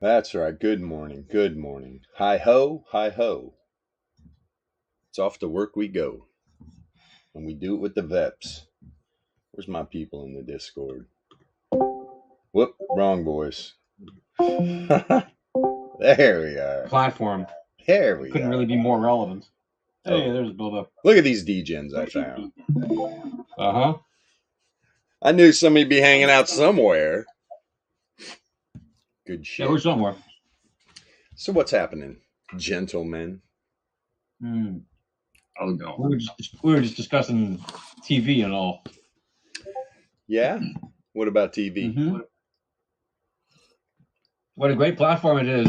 That's right. Good morning. Good morning. Hi ho, hi ho. It's off to work we go. And we do it with the VEPS. Where's my people in the Discord? Whoop, wrong voice. There we are. Platform There we couldn't are. really be more relevant. Hey, Oh, there's Bilbo. look at these degens I found. Uh-huh. I knew somebody'd be hanging out somewhere. Good Yeah, we're shit. somewhere. So what's happening, gentlemen? Oh no. We were just discussing TV and all. Yeah? What about TV? Mm-hmm. What a great platform it is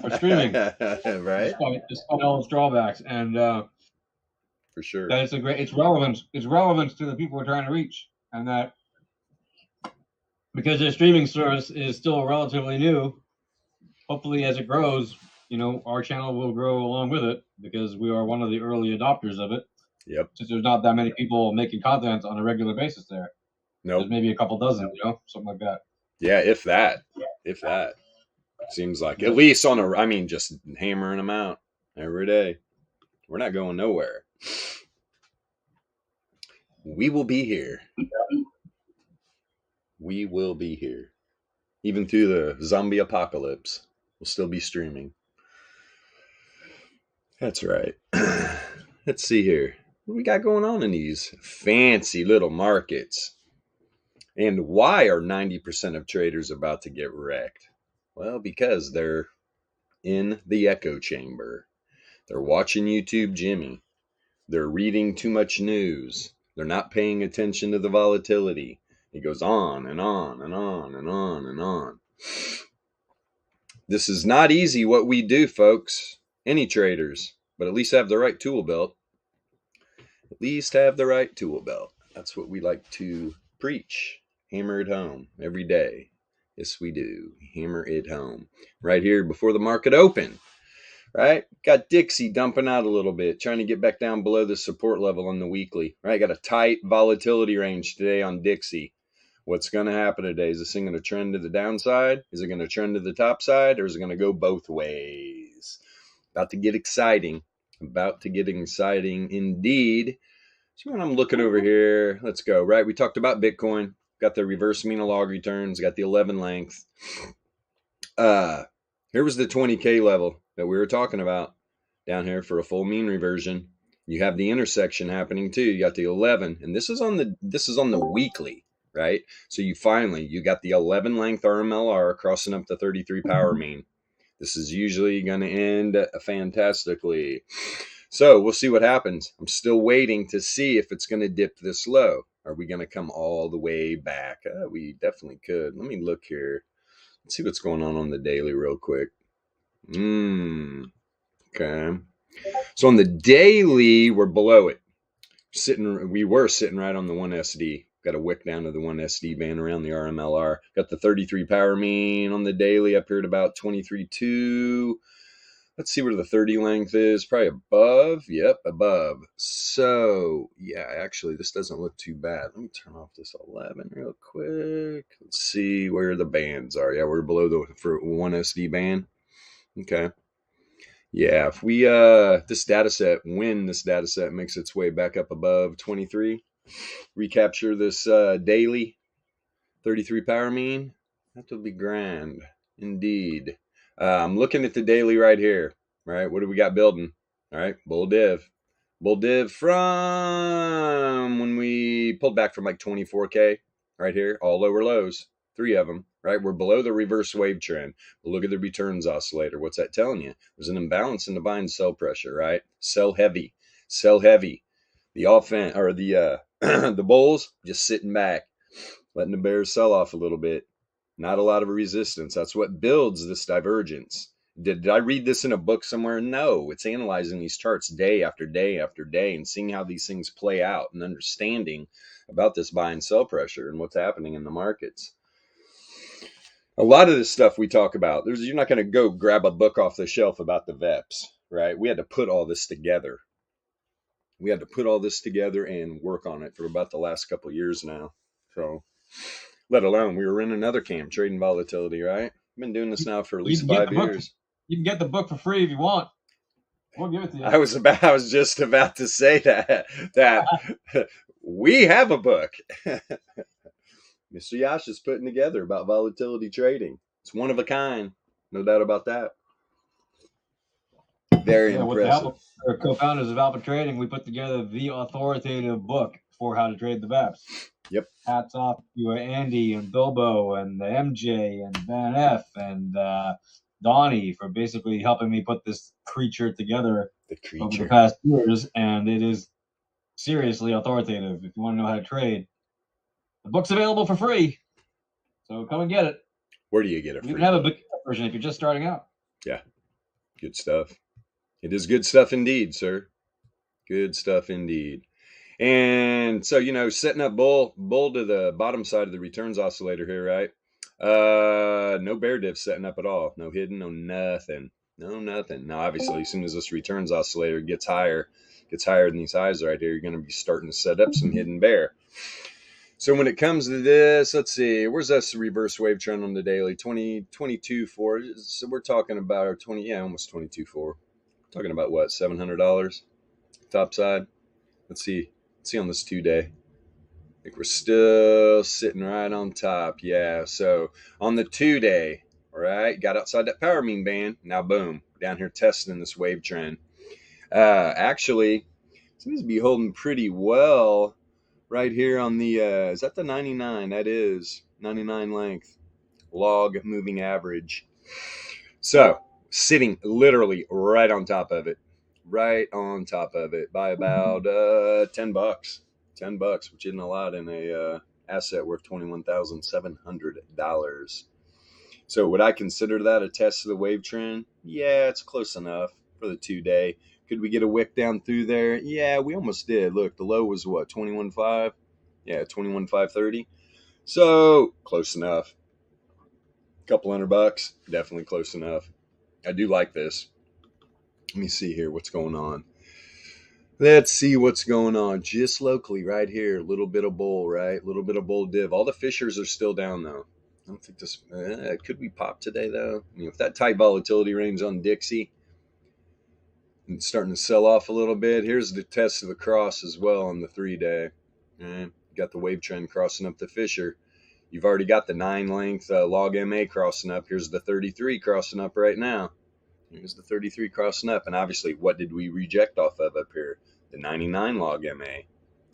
for streaming, Right? despite all its drawbacks, and For sure. that it's relevant. It's relevant to the people we're trying to reach, and that because their streaming service is still relatively new. Hopefully, as it grows, our channel will grow along with it because we are one of the early adopters of it. Yep. Since there's not that many people making content on a regular basis there. Nope. There's maybe a couple dozen, something like that. Yeah, if that. If that. Seems like. At least on just hammering them out every day. We're not going nowhere. We will be here. We will be here. Even through the zombie apocalypse, we'll still be streaming. That's right. Let's see here. What we got going on in these fancy little markets? And why are 90% of traders about to get wrecked? Well, because they're in the echo chamber. They're watching YouTube Jimmy. They're reading too much news. They're not paying attention to the volatility. It goes on and on and on and on and on. This is not easy what we do, folks. Any traders, but at least have the right tool belt. At least have the right tool belt. That's what we like to preach. Hammer it home every day. Yes, we do. Hammer it home. Right here before the market open. Right? Got Dixie dumping out a little bit, trying to get back down below the support level on the weekly. Right? Got a tight volatility range today on Dixie. What's going to happen today? Is this thing going to trend to the downside? Is it going to trend to the top side? Or is it going to go both ways? About to get exciting. About to get exciting indeed. So when I'm looking over here, let's go. Right? We talked about Bitcoin. Got the reverse mean log returns. Got the 11 length. Here was the 20K level that we were talking about down here for a full mean reversion. You have the intersection happening too. You got the 11, and this is on the weekly, right? So you got the 11 length RMLR crossing up the 33 power mean. This is usually going to end fantastically. So we'll see what happens. I'm still waiting to see if it's going to dip this low. Are we going to come all the way back? We definitely could. Let me look here. Let's see what's going on the daily real quick. Okay. So on the daily, we're below it. We were sitting right on the 1SD. Got a wick down to the 1SD band around the RMLR. Got the 33 power mean on the daily up here at about 23.2. Let's see where the 30 length is. Probably above. Yep, above. So, yeah, actually, this doesn't look too bad. Let me turn off this 11 real quick. Let's see where the bands are. Yeah, we're below the 1SD band. Okay. Yeah, if we this data set, when this data set makes its way back up above 23, recapture this daily 33 power mean, that would be grand indeed. I'm looking at the daily right here. Right, what do we got building? All right, bull div from when we pulled back from like 24K right here, all lower lows, 3 of them. Right, we're below the reverse wave trend. But look at the returns oscillator. What's that telling you? There's an imbalance in the buy and sell pressure. Right, sell heavy. The offense or the the bulls just sitting back, letting the bears sell off a little bit. Not a lot of resistance. That's what builds this divergence. Did I read this in a book somewhere? No. It's analyzing these charts day after day after day and seeing how these things play out and understanding about this buy and sell pressure and what's happening in the markets. A lot of this stuff we talk about, you're not going to go grab a book off the shelf about the VEPS, right? We had to put all this together. And work on it for about the last couple of years now. So, let alone we were in another camp trading volatility, right? been doing this now for at You least can get 5 the book. years. You can get the book for free if you want. We'll give it to you. I was just about to say that we have a book. Mr. Yasha's putting together about volatility trading. It's one of a kind, no doubt about that. Very With the help impressive. of our co-founders of Alpha Trading, we put together the authoritative book for how to trade the VEPS. Yep. Hats off to Andy and Bilbo and the MJ and Van F and Donnie for basically helping me put this creature together over the past years, and it is seriously authoritative. If you want to know how to trade, the book's available for free, so come and get it. Where do you get it? You can have a book version if you're just starting out. Yeah, good stuff. It is good stuff indeed, sir. Good stuff indeed. And so, setting up bull to the bottom side of the returns oscillator here, right? No bear diff setting up at all. No hidden, no nothing. No nothing. Now, obviously, as soon as this returns oscillator gets higher than these highs right here, you're going to be starting to set up some hidden bear. So when it comes to this, let's see, where's that reverse wave trend on the daily? 22.4. So we're talking about almost 22.4. Talking about what, $700 top side? Let's see on this 2-day. I think we're still sitting right on top. Yeah, so on the 2-day, all right, got outside that power mean band. Now, boom, down here testing this wave trend. Actually, seems to be holding pretty well right here on the, is that the 99? That is 99 length log moving average. So sitting literally right on top of it by about $10, which isn't a lot in a asset worth $21,700. So would I consider that a test of the wave trend? Yeah, it's close enough for the 2-day. Could we get a wick down through there? Yeah, we almost did. Look, the low was what, 21.5? Yeah, 21.530. So close enough. Couple $100, definitely close enough. I do like this. Let me see here what's going on. Let's see what's going on just locally right here. A little bit of bull, right? A little bit of bull div. All the fishers are still down though. I don't think this could we pop today though. I mean, with that tight volatility range on Dixie, it's starting to sell off a little bit. Here's the test of the cross as well on the 3-day. Got the wave trend crossing up the fisher. You've already got the 9 length log MA crossing up. Here's the 33 crossing up right now. Here's the 33 crossing up. And obviously, what did we reject off of up here? The 99 log MA.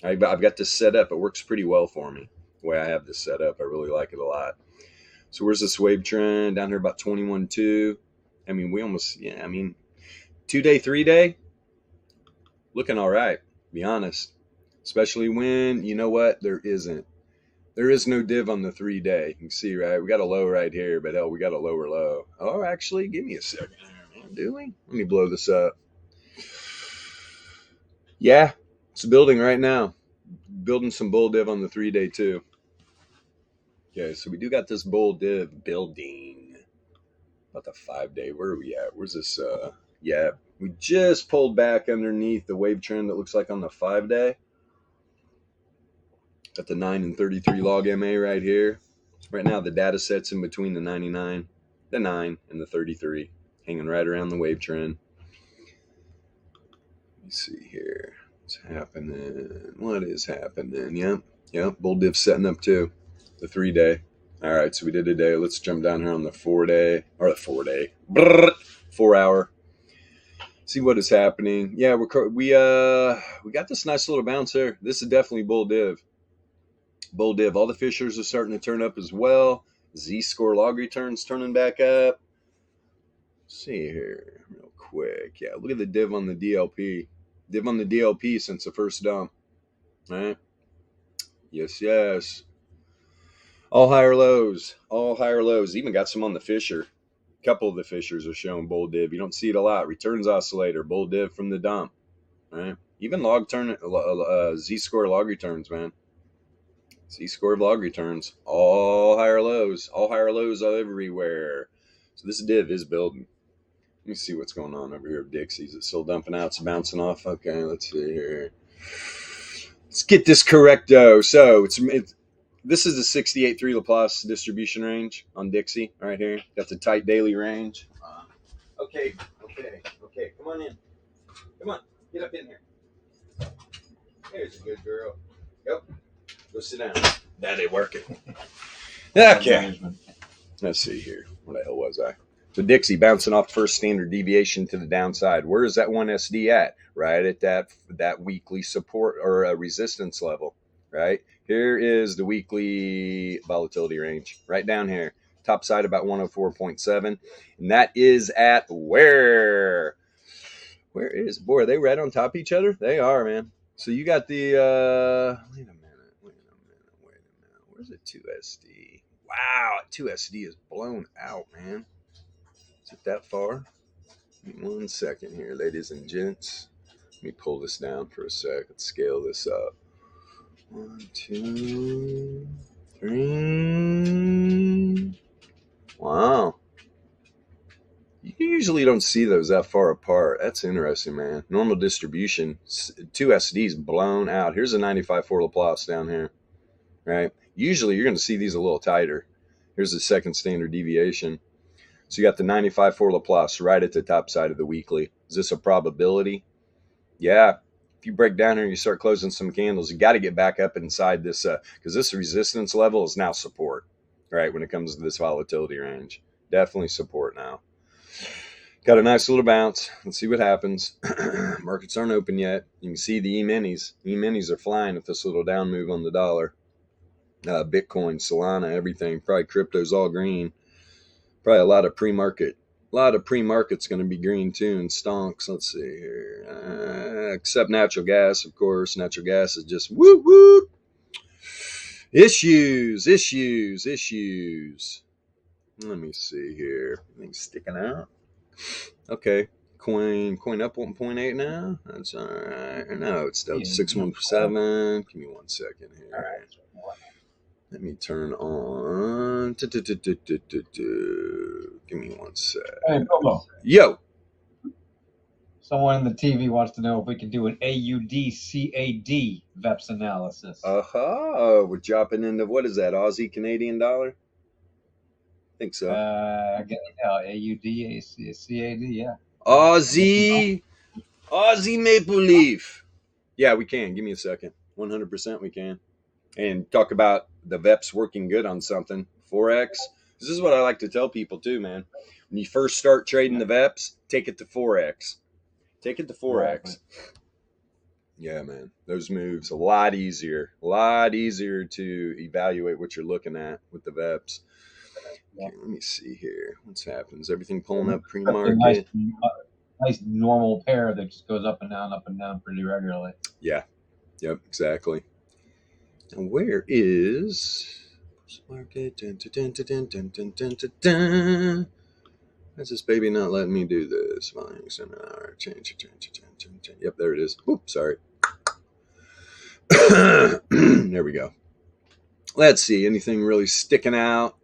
I've got this set up. It works pretty well for me. The way I have this set up, I really like it a lot. So where's this wave trend? Down here about 21.2. I mean, 2-day, 3-day, looking all right, to be honest. Especially when, you know what, there is no div on the 3-day. You can see, right? We got a low right here, but hell, we got a lower low. Oh, actually, give me a second. Do we? Let me blow this up. Yeah, it's building right now. Building some bull div on the 3-day too. Okay, so we do got this bull div building. About the 5-day. Where are we at? Where's this? Yeah, we just pulled back underneath the wave trend that looks like on the 5-day. Got the 9 and 33 log MA right here. Right now, the data set's in between the 99, the 9, and the 33, hanging right around the wave trend. Let me see here. What's happening? What is happening? Yep. Bull div setting up too. The 3-day. All right, so we did a day. Let's jump down here on the 4-day, or the 4-day. 4 hour. See what is happening. Yeah, we got this nice little bounce here. This is definitely bull div. Bull div. All the fishers are starting to turn up as well. Z-score log returns turning back up. Let's see here real quick. Yeah, look at the div on the DLP. Div on the DLP since the first dump. All right. Yes. All higher lows. Even got some on the fisher. A couple of the fishers are showing bull div. You don't see it a lot. Returns oscillator, bull div from the dump. All right. Even Z-score log returns, man. Z-score log returns. All higher lows everywhere. So this div is building. Let me see what's going on over here with Dixie. Is it still dumping out? It's bouncing off. Okay, let's see here. Let's get this correcto. So it's This is the 68.3 Laplace distribution range on Dixie right here. Got the tight daily range. Okay. Come on in. Come on. Get up in here. There's a good girl. Go sit down. That ain't working. Okay. Let's see here. Where the hell was I? So Dixie bouncing off first standard deviation to the downside. Where is that 1SD at? Right at that weekly support or resistance level. Right here is the weekly volatility range. Right down here. Top side about 104.7. And that is at where? Where is? Boy, are they right on top of each other? They are, man. So you got the wait a minute. Where's the 2SD? Wow, 2SD is blown out, man. Is it that far? 1 second here, ladies and gents. Let me pull this down for a sec. Let's scale this up. 1, 2, 3. Wow. You usually don't see those that far apart. That's interesting, man. Normal distribution. 2SD is blown out. Here's a 95.4 Laplace down here. Right? Usually you're going to see these a little tighter. Here's the second standard deviation. So you got the 95.4 Laplace right at the top side of the weekly. Is this a probability? Yeah. If you break down here and you start closing some candles, you got to get back up inside this because this resistance level is now support, right? When it comes to this volatility range, definitely support now. Got a nice little bounce. Let's see what happens. Markets aren't open yet. You can see the E-minis. E-minis are flying with this little down move on the dollar. Bitcoin, Solana, everything. Probably crypto's all green. Probably a lot of pre-market. A lot of pre-market's going to be green too and stonks. Let's see here. Except natural gas, of course. Natural gas is just whoop whoop. Issues. Let me see here. Anything sticking out? Okay. Coin up 1.8 now. That's all right. No, it's still 617. Give me 1 second here. All right. Let me turn on. Give me 1 sec. Hey, Bilbo. Yo. Someone in the TV wants to know if we can do an AUD-CAD VEPS analysis. We're dropping into, what is that, Aussie Canadian dollar? I think so. AUD-CAD, yeah. Aussie Maple Leaf. Yeah, we can. Give me a second. 100% we can. And talk about the VEPS working good on something. Forex. This is what I like to tell people too, man. When you first start trading the VEPS, take it to Forex. Take it to Forex. Right. Yeah, man. Those moves a lot easier to evaluate what you're looking at with the VEPS. Okay, let me see here. What's happening? Is everything pulling up pre-market? Nice normal pair that just goes up and down pretty regularly. Yeah. Yep, exactly. And where is market? Why's this baby not letting me do this? Change. Yep, there it is. Oops, sorry. There we go. Let's see. Anything really sticking out?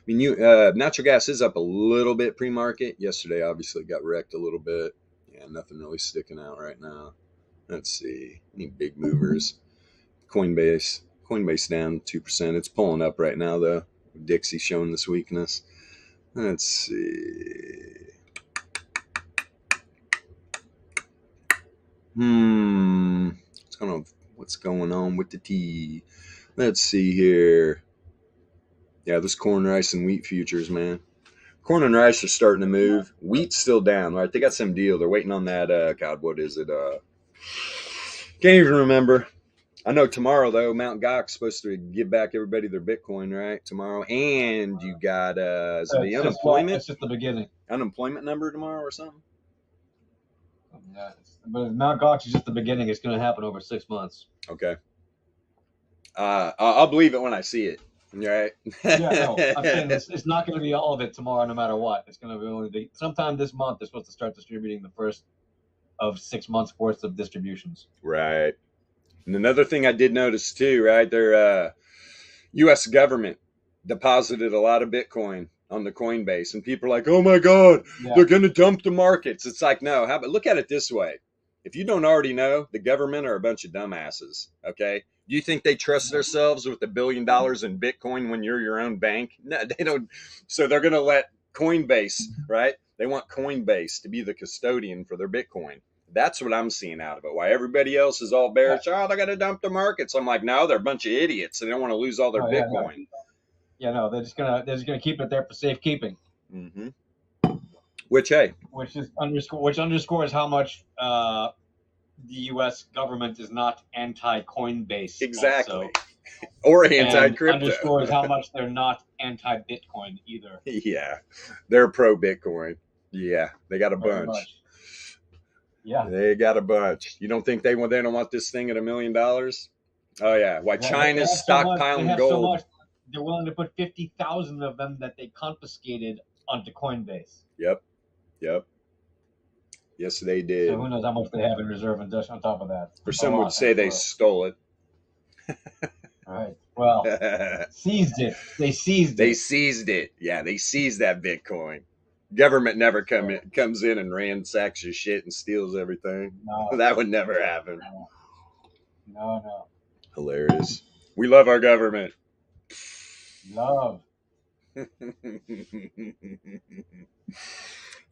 I mean, natural gas is up a little bit pre-market. Yesterday, obviously, got wrecked a little bit. Yeah, nothing really sticking out right now. Let's see. Any big movers? Coinbase down 2%. It's pulling up right now, though. Dixie showing this weakness. Let's see. What's going on with the tea? Let's see here. Yeah, this corn, rice, and wheat futures, man. Corn and rice are starting to move. Wheat's still down, right? They got some deal. They're waiting on that. God, what is it? Can't even remember. I know tomorrow, though, Mt. Gox's supposed to give back everybody their Bitcoin, right? Tomorrow. And you got, is it the unemployment? It's just the beginning. Unemployment number tomorrow or something? Yeah, but Mt. Gox is just the beginning. It's going to happen over 6 months. Okay. I'll believe it when I see it. Right? Yeah, no, I'm saying it's not going to be all of it tomorrow, no matter what. It's going to be only sometime this month. They're supposed to start distributing the first of 6 months worth of distributions. Right. And another thing I did notice too, right? Their U.S. government deposited a lot of Bitcoin on the Coinbase, and people are like, "Oh my God, they're going to dump the markets." It's like, no. Look at it this way: if you don't already know, the government are a bunch of dumbasses. Okay, Do you think they trust themselves with $1 billion in Bitcoin when you're your own bank? No, they don't. So they're going to let Coinbase, right? They want Coinbase to be the custodian for their Bitcoin. That's what I'm seeing out of it. Why everybody else is all bearish. Oh, they're going to dump the markets. I'm like, no, they're a bunch of idiots. They don't want to lose all their Bitcoin. No, they're just gonna keep it there for safekeeping. Mm-hmm. Which underscores how much the U.S. government is not anti-Coinbase. Exactly. Also. Or anti-crypto. Underscores how much they're not anti-Bitcoin either. Yeah, they're pro-Bitcoin. Yeah, they got a bunch. Yeah, they got a bunch. You don't think they don't want this thing at $1 million? Oh yeah, why China's stockpiling gold? So much, they're willing to put 50,000 of them that they confiscated onto Coinbase. Yep. Yes, they did. So who knows how much they have in reserve and just on top of that. Or some would say they stole it. All right. Well, seized it. They seized it. Yeah, they seized that Bitcoin. Government never comes in and ransacks your shit and steals everything. No. That would never happen. No. Hilarious. We love our government. Love.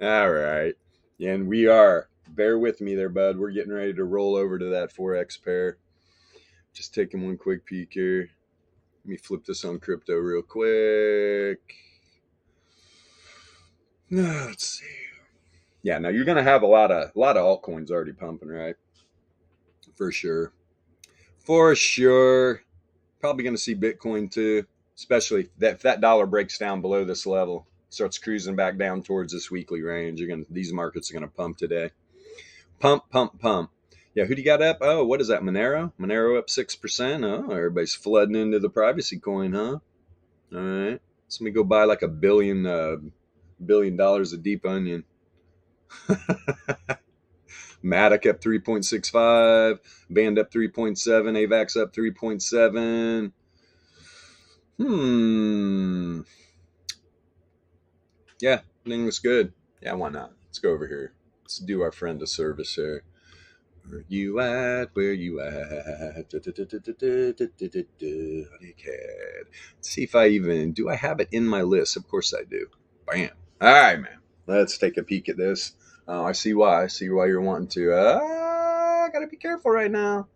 All right. And we are. Bear with me there, bud. We're getting ready to roll over to that Forex pair. Just taking one quick peek here. Let me flip this on crypto real quick. Let's see. Yeah, now you're gonna have a lot of altcoins already pumping, right? For sure. Probably gonna see Bitcoin too, especially if that dollar breaks down below this level, starts cruising back down towards this weekly range. These markets are gonna pump today. Pump. Yeah, who do you got up? Oh, what is that? Monero up 6%. Oh, everybody's flooding into the privacy coin, huh? All right. So let me go buy like $1 billion of deep onion. Matic up 3.65, Band up 3.7, AVAX up 3.7. Yeah, everything looks good. Yeah, why not? Let's go over here. Let's do our friend a service here. Where you at? Let's see if I do I have it in my list? Of course I do. Bam. All right, man. Let's take a peek at this. I see why. I see why you're wanting to. I gotta be careful right now.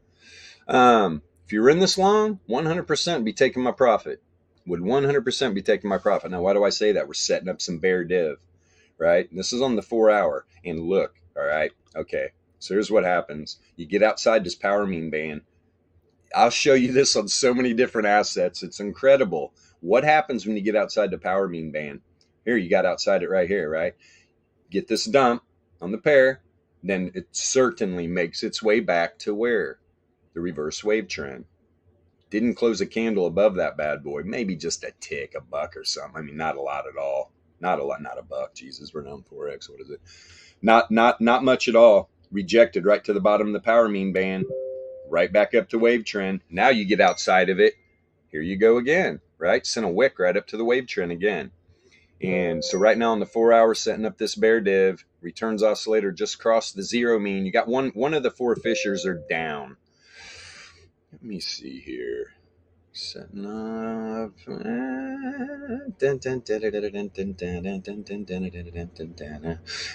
If you're in this long, 100% be taking my profit. Would 100% be taking my profit. Now, why do I say that? We're setting up some bear div, right? And this is on the 4 hour. And look, all right, okay. So here's what happens. You get outside this power mean band. I'll show you this on so many different assets. It's incredible. What happens when you get outside the power mean band? Here, you got outside it right here, right? Get this dump on the pair, then it certainly makes its way back to where? The reverse wave trend. Didn't close a candle above that bad boy. Maybe just a tick, a buck or something. I mean, not a lot at all. Not a lot, not a buck. Jesus, we're down 4x. What is it? Not much at all. Rejected right to the bottom of the power mean band, right back up to wave trend. Now you get outside of it. Here you go again, right? Sent a wick right up to the wave trend again. And so right now on the 4 hour, setting up this bear div, returns oscillator just crossed the zero mean. You got one of the four fissures are down. Let me see here. Setting up.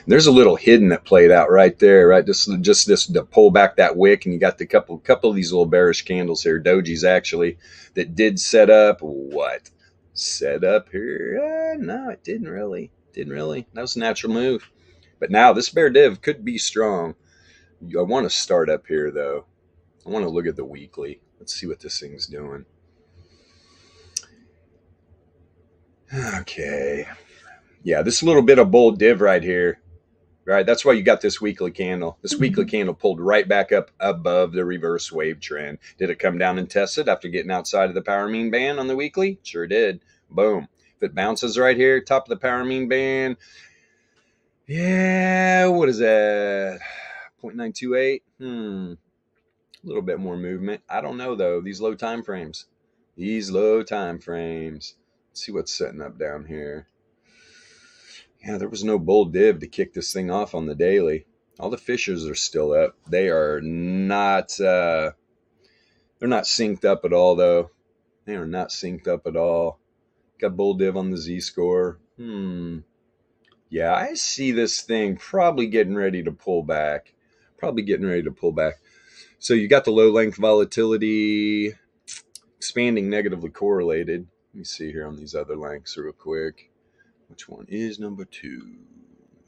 There's a little hidden that played out right there, right? Just this to pull back that wick, and you got the couple of these little bearish candles here. Dojis actually that did set up what? Set up here? No, it didn't really. That was a natural move. But now this bear div could be strong. I want to start up here though. I want to look at the weekly. Let's see what this thing's doing. Okay. Yeah, this little bit of bull div right here. Right, that's why you got this weekly candle. This weekly candle pulled right back up above the reverse wave trend. Did it come down and test it after getting outside of the power mean band on the weekly? Sure did. Boom. If it bounces right here, top of the power mean band. Yeah, what is that? 0.928. A little bit more movement. I don't know though. These low time frames. Let's see what's setting up down here. Yeah, there was no bull div to kick this thing off on the daily. All the fissures are still up. They are not, they're They're not synced up at all, though. They are not synced up at all. Got bull div on the Z-score. Yeah, I see this thing probably getting ready to pull back. So you got the low length volatility expanding negatively correlated. Let me see here on these other lengths real quick. Which one is number 2?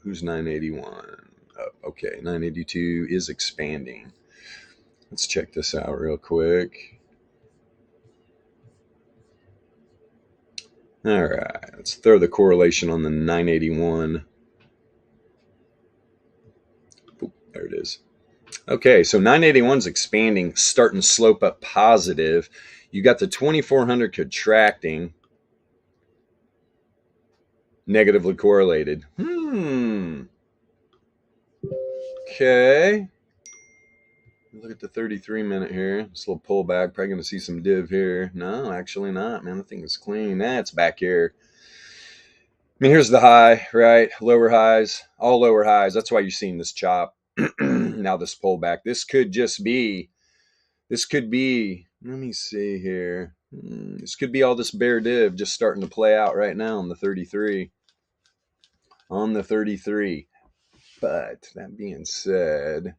Who's 981? Oh, okay, 982 is expanding. Let's check this out real quick. All right, let's throw the correlation on the 981. Oop, there it is. Okay, so 981 is expanding, starting to slope up positive. You got the 2400 contracting, negatively correlated. Okay. Look at the 33-minute here. This little pullback. Probably going to see some div here. No, actually not, man. I think it's clean. It's back here. I mean, here's the high, right? Lower highs. All lower highs. That's why you're seeing this chop. Now this pullback. This could be, let me see here. This could be all this bear div just starting to play out right now on the 33. But that being said,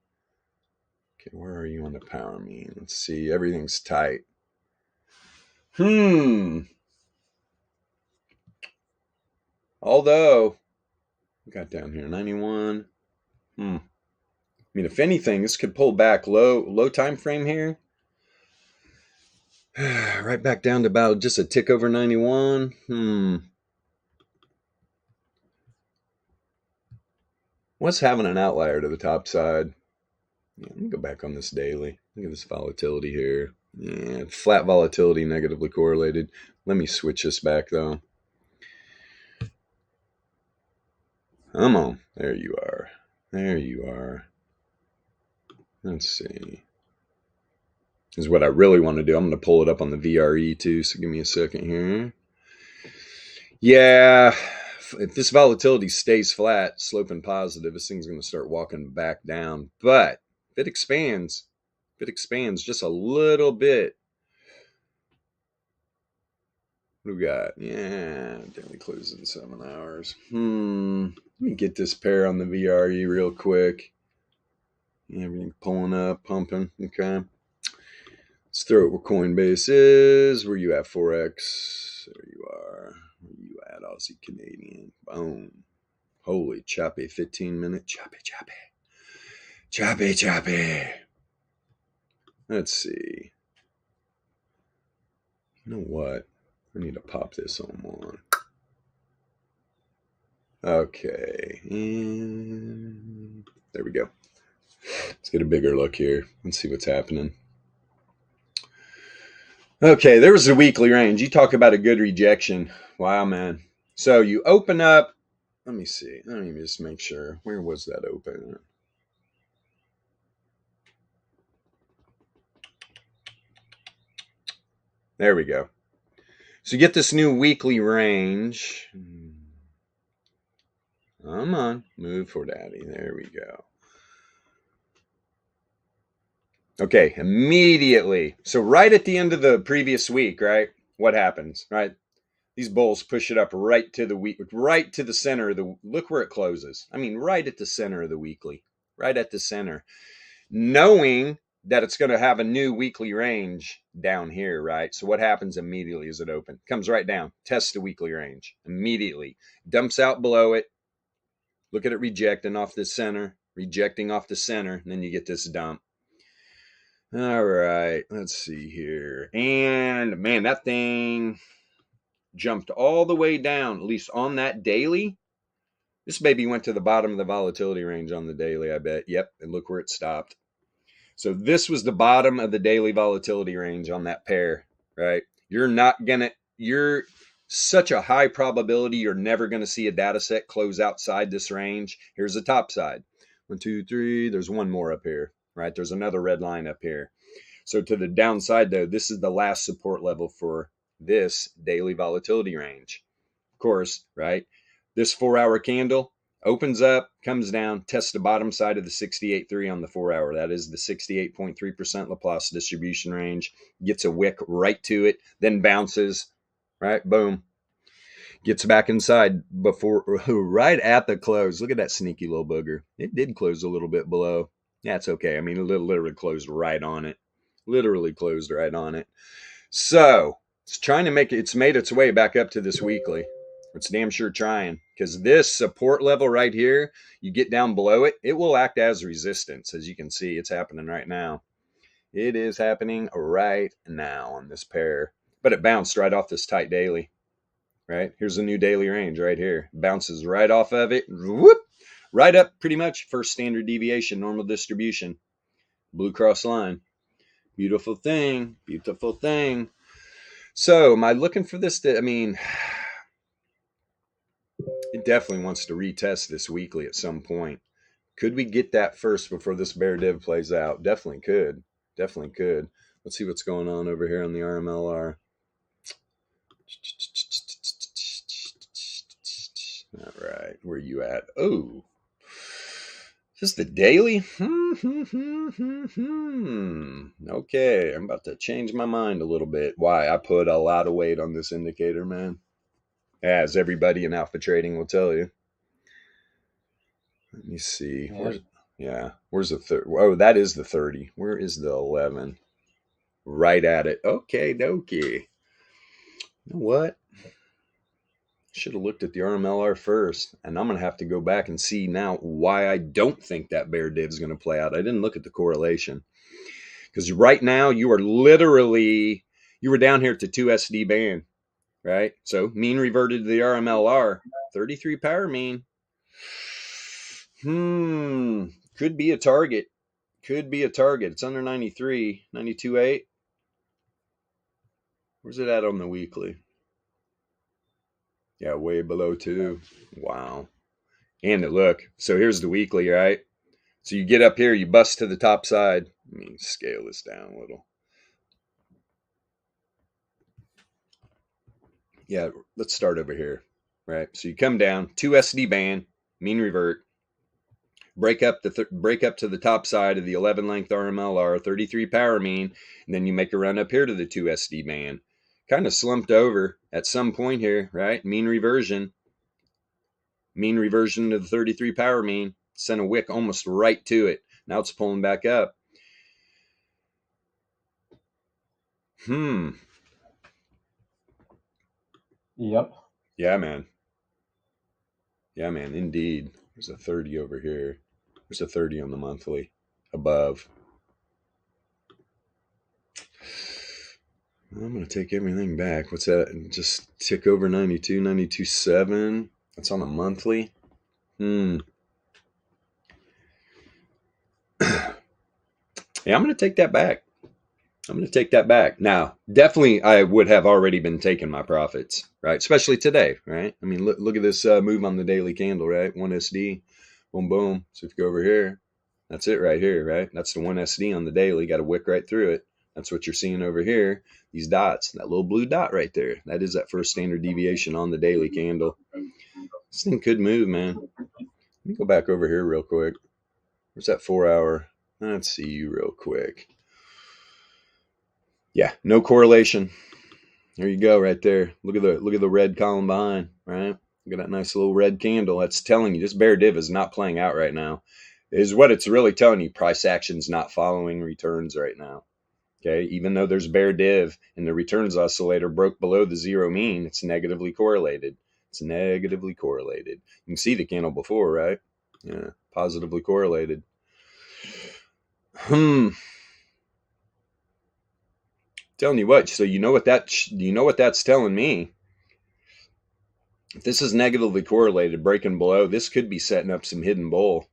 okay, where are you on the power mean? Let's see. Everything's tight. Although, we got down here 91. I mean, if anything, this could pull back low time frame here. Right back down to about just a tick over 91. What's having an outlier to the top side? Yeah, let me go back on this daily. Look at this volatility here. Yeah, flat volatility negatively correlated. Let me switch this back though. Come on. There you are. Let's see. This is what I really want to do. I'm going to pull it up on the VRE too. So give me a second here. Yeah. If this volatility stays flat, sloping positive, this thing's going to start walking back down. But if it expands just a little bit. What do we got? Yeah, daily closes in 7 hours. Let me get this pair on the VRE real quick. Yeah, everything pulling up, pumping. Okay. Let's throw it where Coinbase is. Where you at, Forex? There you are. Where you at, Aussie Canadian? Boom. Holy choppy 15-minute. Choppy. Let's see. You know what? I need to pop this on one. Okay. And there we go. Let's get a bigger look here. Let's see what's happening. Okay, there was a weekly range. You talk about a good rejection. Wow, man. So you open up. Let me see. Let me just make sure. Where was that open? There we go. So you get this new weekly range. Come on. Move for daddy. There we go. Okay, immediately. So right at the end of the previous week, right? What happens, right? These bulls push it up right to the center of the, look where it closes. I mean, right at the center of the weekly, right at the center. Knowing that it's going to have a new weekly range down here, right? So what happens immediately as it opens? Comes right down, tests the weekly range immediately, dumps out below it. Look at it rejecting off the center, and then you get this dump. All right, let's see here. And man, that thing jumped all the way down, at least on that daily. This baby went to the bottom of the volatility range on the daily, I bet. Yep, and look where it stopped. So this was the bottom of the daily volatility range on that pair, right? You're such a high probability you're never going to see a data set close outside this range. Here's the top side. 1, 2, 3. There's one more up here, right? There's another red line up here. So to the downside, though, this is the last support level for this daily volatility range. Of course, right? This 4-hour candle, Opens up, comes down, tests the bottom side of the 68.3 on the 4 hour. That is the 68.3% Laplace distribution range. Gets a wick right to it, then bounces, right? Boom. Gets back inside before, right at the close. Look at that sneaky little booger. It did close a little bit below. That's okay. I mean, it literally closed right on it. Literally closed right on it. So it's trying to make it, it's made its way back up to this weekly. It's damn sure trying, because this support level right here, you get down below it, it will act as resistance. As you can see, it's happening right now. It is happening right now on this pair, but it bounced right off this tight daily. Right? Here's a new daily range right here. Bounces right off of it. Whoop! Right up pretty much first standard deviation, normal distribution. Blue cross line. Beautiful thing. Beautiful thing. So am I looking for this to, I mean, it definitely wants to retest this weekly at some point. Could we get that first before this bear div plays out? Definitely could. Definitely could. Let's see what's going on over here on the RMLR. All right, where are you at? Oh, just the daily? Okay, I'm about to change my mind a little bit. Why? I put a lot of weight on this indicator, man. As everybody in alpha trading will tell you. Let me see. Where's the 30? Oh, that is the 30. Where is the 11? Right at it. Okay, dokie. You know what? Should have looked at the RMLR first, and I'm going to have to go back and see now why I don't think that bear div is going to play out. I didn't look at the correlation, because right now you were down here at the 2SD band, right? So mean reverted to the RMLR, 33 power mean. Could be a target. Could be a target. It's under 93, 92.8. Where's it at on the weekly? Yeah, way below 2. Wow. And look, so here's the weekly, right? So you get up here, you bust to the top side. Let me scale this down a little. Yeah, let's start over here, right? So you come down, 2SD band, mean revert, break up to the top side of the 11 length RMLR, 33 power mean, and then you make a run up here to the 2SD band. Kind of slumped over at some point here, right? Mean reversion to the 33 power mean, sent a wick almost right to it. Now it's pulling back up. Yep. Yeah, man. Yeah, man, indeed. There's a 30 over here. There's a 30 on the monthly above. I'm going to take everything back. What's that? Just tick over 92, 92.7. That's on the monthly. Yeah, I'm going to take that back. Now, definitely I would have already been taking my profits, right? Especially today, right? I mean, look at this move on the daily candle, right? 1SD, boom, boom. So if you go over here, that's it right here, right? That's the 1SD on the daily. Got to wick right through it. That's what you're seeing over here. These dots, that little blue dot right there. That is that first standard deviation on the daily candle. This thing could move, man. Let me go back over here real quick. Where's that 4 hour? Let's see you real quick. Yeah, no correlation. There you go, right there. Look at the red column behind, right? Look at that nice little red candle. That's telling you this bear div is not playing out right now. Is what it's really telling you. Price action's not following returns right now. Okay, even though there's bear div and the returns oscillator broke below the zero mean, it's negatively correlated. It's negatively correlated. You can see the candle before, right? Yeah, positively correlated. Telling you what, so you know what that's telling me. If this is negatively correlated, breaking below, this could be setting up some hidden bull.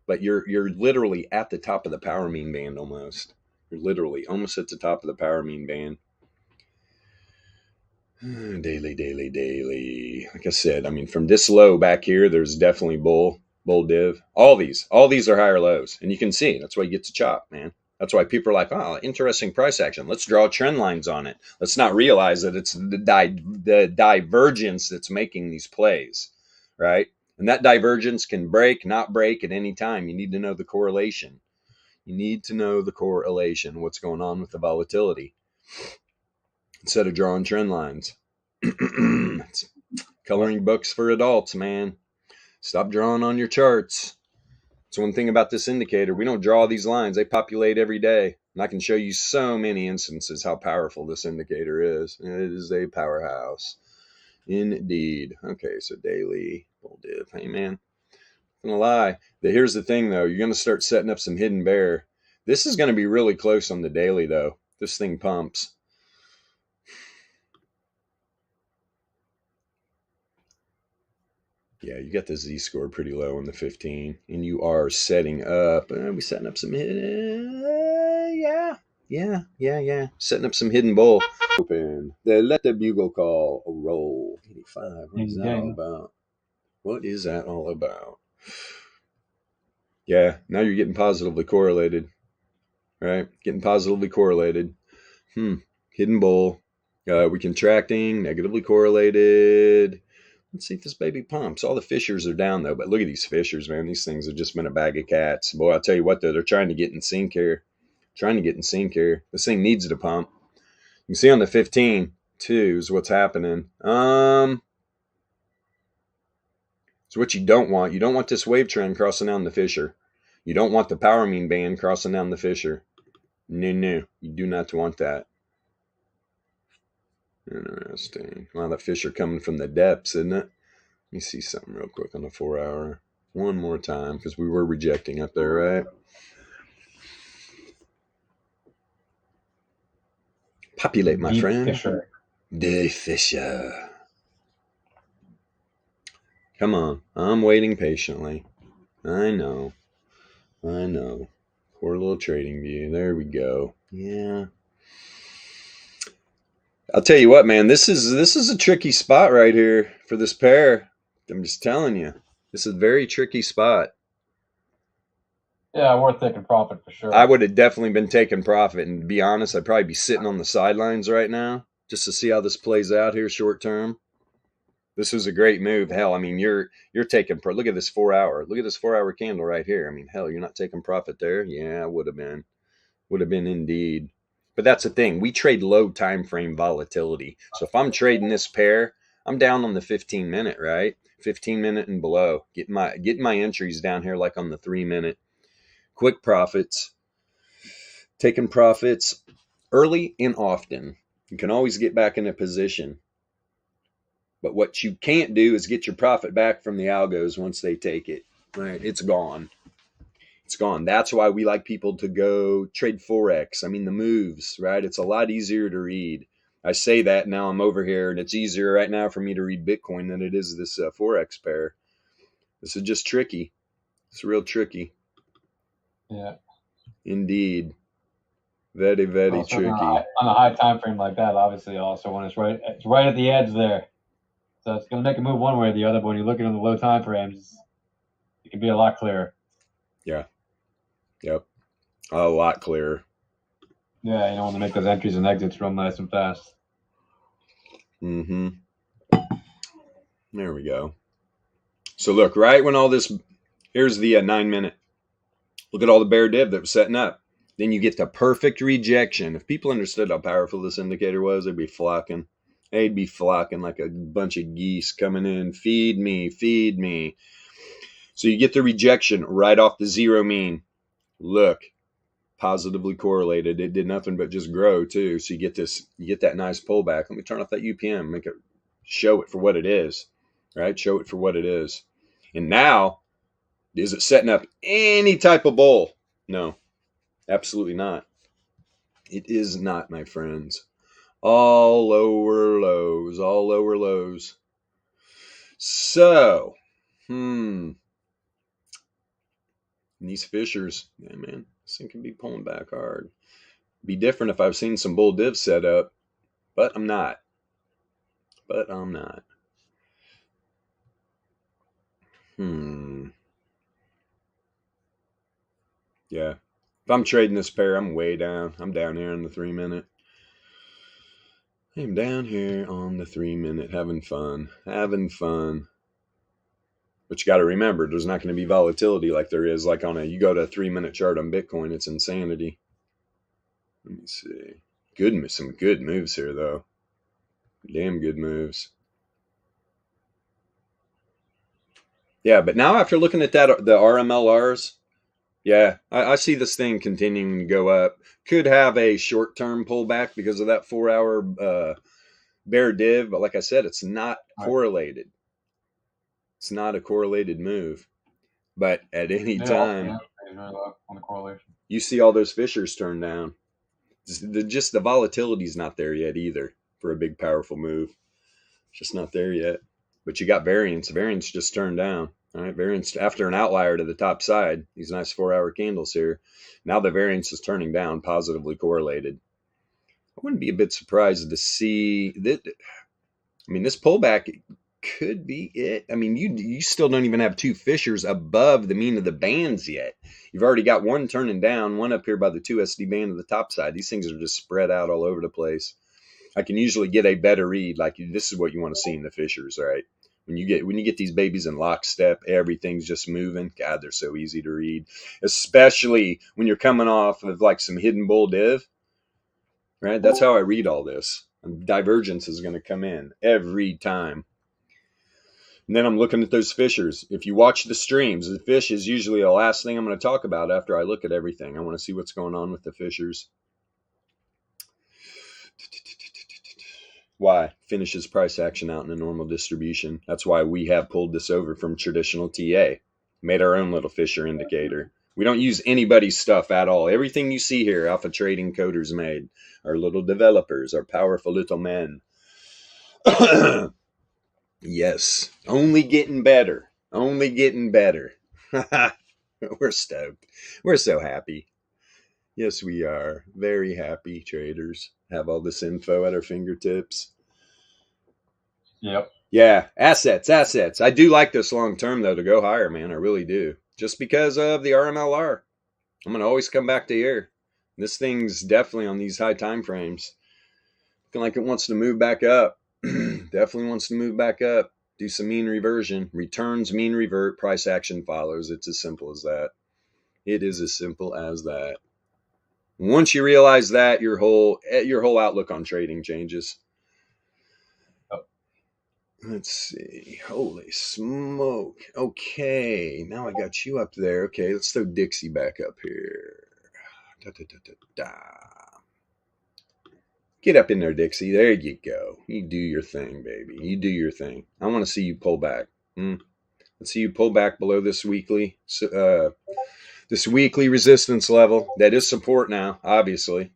But you're literally at the top of the power mean band almost. You're literally almost at the top of the power mean band. Daily. Like I said, I mean, from this low back here, there's definitely bull div. All these are higher lows, and you can see that's why you get to chop, man. That's why people are like, oh, interesting price action. Let's draw trend lines on it. Let's not realize that it's the divergence that's making these plays, right? And that divergence can break, not break at any time. You need to know the correlation. You need to know the correlation, what's going on with the volatility, instead of drawing trend lines. It's coloring books for adults, man. Stop drawing on your charts. It's one thing about this indicator. We don't draw these lines. They populate every day. And I can show you so many instances how powerful this indicator is. It is a powerhouse. Indeed. Okay, so daily bull div. Hey, man. I'm going to lie. Here's the thing, though. You're going to start setting up some hidden bear. This is going to be really close on the daily, though. This thing pumps. Yeah, you got the Z-score pretty low on the 15. And you are setting up. Are we setting up some hidden? Yeah. Setting up some hidden bull. Open. Let the bugle call roll. 85. What is that all about? What is that all about? Yeah, now you're getting positively correlated. Right? Getting positively correlated. Hidden bull. We contracting, negatively correlated. Let's see if this baby pumps. All the fishers are down, though. But look at these fishers, man. These things have just been a bag of cats. Boy, I'll tell you what, though. They're trying to get in sync here. This thing needs to pump. You can see on the 15, too, is what's happening. So what you don't want this wave trend crossing down the fisher. You don't want the power mean band crossing down the fisher. No. You do not want that. Interesting. Wow, that fisher coming from the depths, isn't it? Let me see something real quick on the 4 hour. One more time, because we were rejecting up there, right? Populate, my friend. Fisher. The fisher. Come on. I'm waiting patiently. I know. Poor little trading view. There we go. Yeah. I'll tell you what, man. This is a tricky spot right here for this pair. I'm just telling you. This is a very tricky spot. Yeah, worth taking profit for sure. I would have definitely been taking profit, and to be honest, I'd probably be sitting on the sidelines right now just to see how this plays out here short term. This was a great move. Hell, I mean, you're taking look at this 4 hour. Look at this 4 hour candle right here. I mean, hell, you're not taking profit there. Yeah, would have been indeed. But that's the thing. We trade low time frame volatility. So if I'm trading this pair, I'm down on the 15 minute, right? 15 minute and below. Getting my entries down here like on the 3 minute. Quick profits. Taking profits early and often. You can always get back in a position. But what you can't do is get your profit back from the algos once they take it. Right? It's gone. It's gone. That's why we like people to go trade Forex. I mean, the moves, right? It's a lot easier to read. I say that now I'm over here, and it's easier right now for me to read Bitcoin than it is this Forex pair. This is just tricky. It's real tricky. Yeah. Indeed. Very, very tricky. On a high time frame like that, obviously, also when it's right at the edge there. So it's going to make a move one way or the other, but when you're looking at the low time frames, it can be a lot clearer. Yeah. Yep. A lot clearer. Yeah, you don't want to make those entries and exits real nice and fast. Mm-hmm. There we go. So look, right when all this, here's the 9 minute. Look at all the bear div that was setting up. Then you get the perfect rejection. If people understood how powerful this indicator was, they'd be flocking. They'd be flocking like a bunch of geese coming in. Feed me, feed me. So you get the rejection right off the zero mean. Look, positively correlated. It did nothing but just grow too. So you get that nice pullback. Let me turn off that UPM, make it show it for what it is. Right? Show it for what it is. And now, is it setting up any type of bull? No, absolutely not. It is not, my friends. All lower lows. So, these fishers, yeah, man, this thing can be pulling back hard. Be different if I've seen some bull divs set up, but I'm not. Yeah. If I'm trading this pair, I'm way down. I'm down here on the 3 minute. I'm down here on the 3 minute, having fun. But you got to remember, there's not going to be volatility like there is like you go to a 3 minute chart on Bitcoin. It's insanity. Let me see. Some good moves here though. Damn good moves. Yeah, but now after looking at that, the RMLRs, yeah, I see this thing continuing to go up. Could have a short-term pullback because of that 4-hour bear div, but like I said, it's not correlated. It's not a correlated move. But at any time, on the correlation, you see all those fissures turn down. Just the volatility is not there yet either for a big, powerful move. It's just not there yet. But you got variance. Variance just turned down. All right, variance after an outlier to the top side. These nice 4-hour candles here. Now the variance is turning down, positively correlated. I wouldn't be a bit surprised to see that. I mean, this pullback could be it. I mean, you still don't even have two fissures above the mean of the bands yet. You've already got one turning down, one up here by the 2SD band of the top side. These things are just spread out all over the place. I can usually get a better read. Like this is what you want to see in the fissures, right? When you get these babies in lockstep, everything's just moving. God, they're so easy to read, especially when you're coming off of like some hidden bull div, right? That's how I read all this. Divergence is going to come in every time. And then I'm looking at those fissures. If you watch the streams, the fish is usually the last thing I'm going to talk about after I look at everything. I want to see what's going on with the fissures. Why? Finishes price action out in a normal distribution. That's why we have pulled this over from traditional TA. Made our own little fissure indicator. We don't use anybody's stuff at all. Everything you see here, Alpha Trading Coders made. Our little developers, our powerful little men. Yes. Only getting better. Only getting better. We're stoked. We're so happy. Yes, we are. Very happy traders. Have all this info at our fingertips. Yep. Yeah, assets. I do like this long term though to go higher, man. I really do. Just because of the RMLR. I'm gonna always come back to here. This thing's definitely on these high time frames. Looking like it wants to move back up. Definitely wants to move back up. Do some mean reversion. Returns, mean revert, price action follows. It's as simple as that. It is as simple as that. Once you realize that, your whole outlook on trading changes. Let's see. Holy smoke. Okay. Now I got you up there. Okay, let's throw Dixie back up here. Da, da, da, da, da. Get up in there, Dixie. There you go. You do your thing, baby. You do your thing. I want to see you pull back. Let's see you pull back below this weekly resistance level. That is support now, obviously.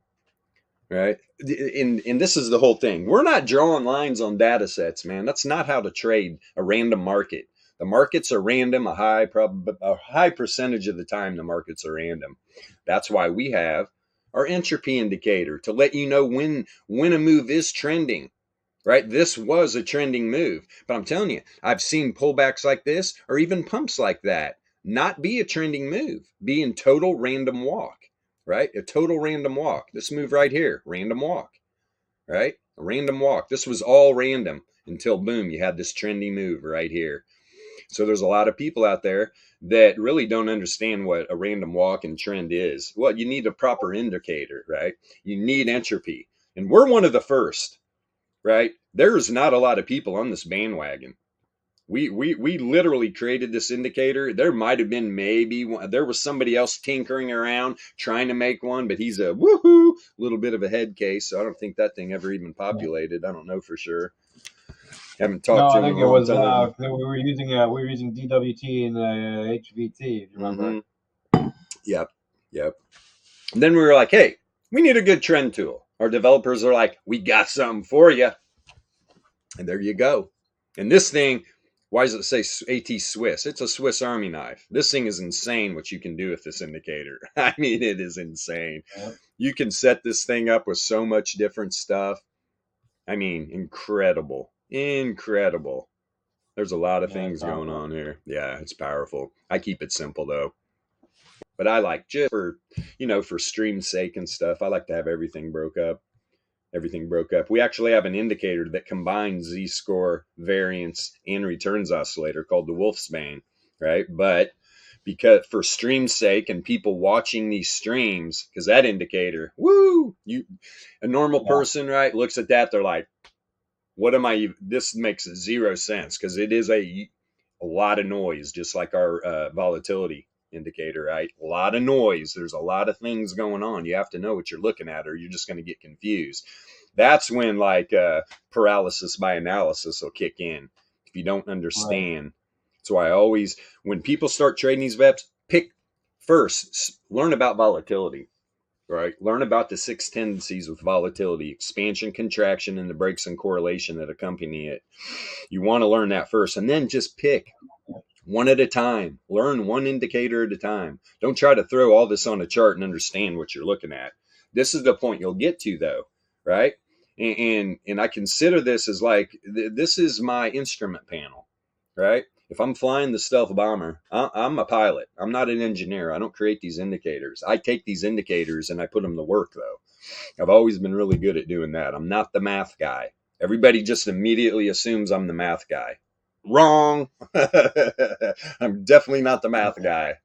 Right? And this is the whole thing. We're not drawing lines on data sets, man. That's not how to trade a random market. The markets are random. A high percentage of the time, the markets are random. That's why we have our entropy indicator to let you know when a move is trending. Right? This was a trending move. But I'm telling you, I've seen pullbacks like this or even pumps like that not be a trending move, be in total random walk. Right? A total random walk. This move right here, random walk. Right? A random walk. This was all random until boom, you had this trendy move right here. So there's a lot of people out there that really don't understand what a random walk and trend is. Well, you need a proper indicator, right? You need entropy. And we're one of the first, right? There's not a lot of people on this bandwagon. We literally created this indicator. There might have been there was somebody else tinkering around trying to make one, but he's a woohoo little bit of a head case. So I don't think that thing ever even populated. I don't know for sure. Haven't talked to him. I think it was we were using DWT and HVT. If you remember? Yep. And then we were like, hey, we need a good trend tool. Our developers are like, we got something for you, and there you go. And this thing. Why does it say AT Swiss? It's a Swiss Army knife. This thing is insane what you can do with this indicator. I mean, it is insane. Yep. You can set this thing up with so much different stuff. I mean, incredible. There's a lot of things going on here. Yeah, it's powerful. I keep it simple, though. But I like, just for, for stream's sake and stuff, I like to have everything broke up. We actually have an indicator that combines z-score, variance, and returns oscillator called the Wolfsbane, right? But because for stream's sake and people watching these streams, because that indicator, a normal person, right, looks at that, they're like, what am I? This makes zero sense, because it is a lot of noise, just like our volatility indicator, right? A lot of noise. There's a lot of things going on. You have to know what you're looking at, or you're just going to get confused. That's when paralysis by analysis will kick in if you don't understand. Right. That's why I always, when people start trading these VEPs, learn about volatility. Right. Learn about the 6 tendencies with volatility, expansion, contraction, and the breaks and correlation that accompany it. You want to learn that first, and then just pick one at a time. Learn one indicator at a time. Don't try to throw all this on a chart and understand what you're looking at. This is the point you'll get to, though, right? And I consider this as this is my instrument panel, right? If I'm flying the stealth bomber, I'm a pilot. I'm not an engineer. I don't create these indicators. I take these indicators and I put them to work, though. I've always been really good at doing that. I'm not the math guy. Everybody just immediately assumes I'm the math guy. Wrong. I'm definitely not the math guy.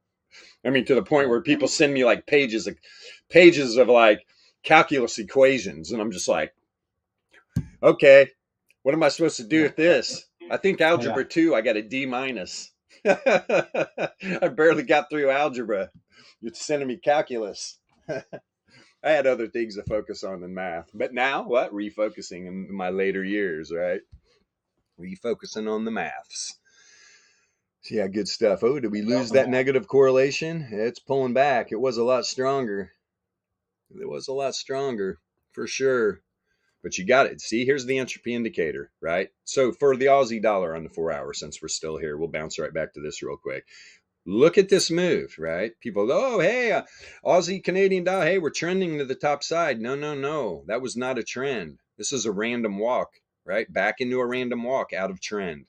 I mean, to the point where people send me pages of calculus equations, and I'm just like, okay, what am I supposed to do with this? I think algebra 2, I got a D-. I barely got through algebra. You're sending me calculus. I had other things to focus on than math. But now, refocusing in my later years, right? Refocusing on the maths. So yeah, good stuff. Oh, did we lose that negative correlation? It's pulling back. It was a lot stronger. For sure. But you got it. See, here's the entropy indicator, right? So for the Aussie dollar on the 4 hour, since we're still here, we'll bounce right back to this real quick. Look at this move, right? People, hey, Aussie Canadian dollar, hey, we're trending to the top side. No. That was not a trend. This is a random walk, right? Back into a random walk out of trend.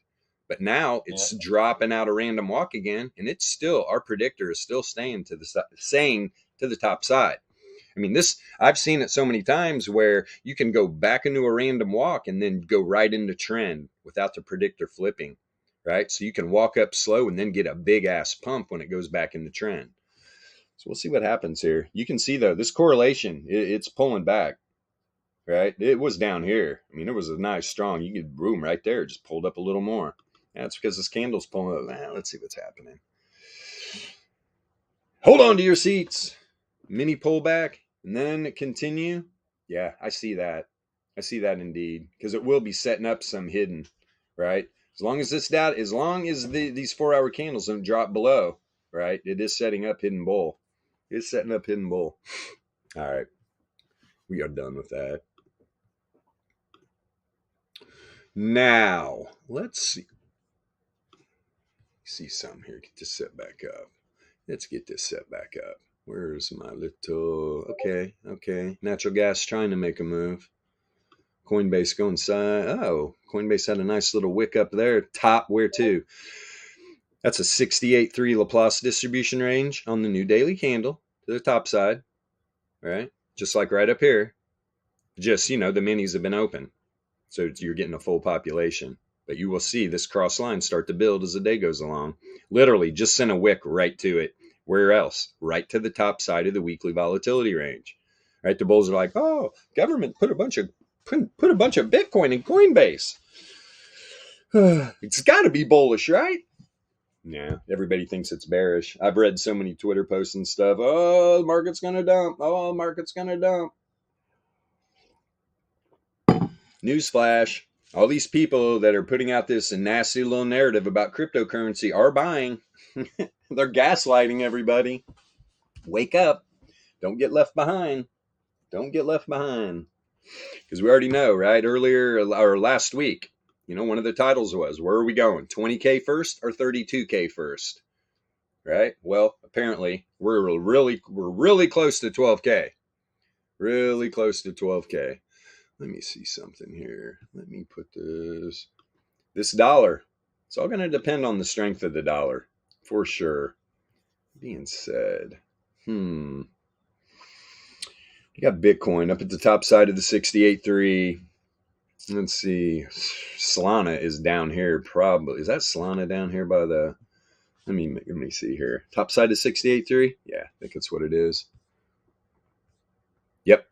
But now it's dropping out a random walk again, and it's still, our predictor is still staying to the top side. I mean, I've seen it so many times where you can go back into a random walk and then go right into trend without the predictor flipping, right? So you can walk up slow and then get a big ass pump when it goes back into trend. So we'll see what happens here. You can see though, this correlation, it's pulling back, right? It was down here. I mean, it was a nice strong, you could boom right there, just pulled up a little more. That's because this candle's pulling up. Let's see what's happening. Hold on to your seats. Mini pullback. And then continue. Yeah, I see that. Indeed, because it will be setting up some hidden, right? As long as these 4 hour candles don't drop below, right? It is setting up hidden bull. All right, we are done with that. Now let's see something here. Get this set back up. Where's my little, okay. Natural gas trying to make a move. Coinbase going side. Oh, Coinbase had a nice little wick up there. Top where to? That's a 68.3 Laplace distribution range on the new daily candle to the top side, right? Just like right up here. Just, the minis have been open. So you're getting a full population. But you will see this cross line start to build as the day goes along. Literally just sent a wick right to it. Where else? Right to the top side of the weekly volatility range. Right? The bulls are like, oh, government put a bunch of Bitcoin in Coinbase. It's got to be bullish, right? Yeah, everybody thinks it's bearish. I've read so many Twitter posts and stuff. Oh, the market's going to dump. Newsflash. All these people that are putting out this nasty little narrative about cryptocurrency are buying. They're gaslighting everybody. Wake up. Don't get left behind. Because we already know, right? Earlier or last week, one of the titles was, where are we going? 20K first or 32K first? Right? Well, apparently we're really close to 12K. Really close to 12K. Let me see something here. Let me put this dollar. It's all going to depend on the strength of the dollar, for sure. Being said, You got Bitcoin up at the top side of the 68.3. Let's see. Solana is down here. Probably. Is that Solana down here by the... Let me see here. Top side of 68.3? Yeah, I think that's what it is. Yep.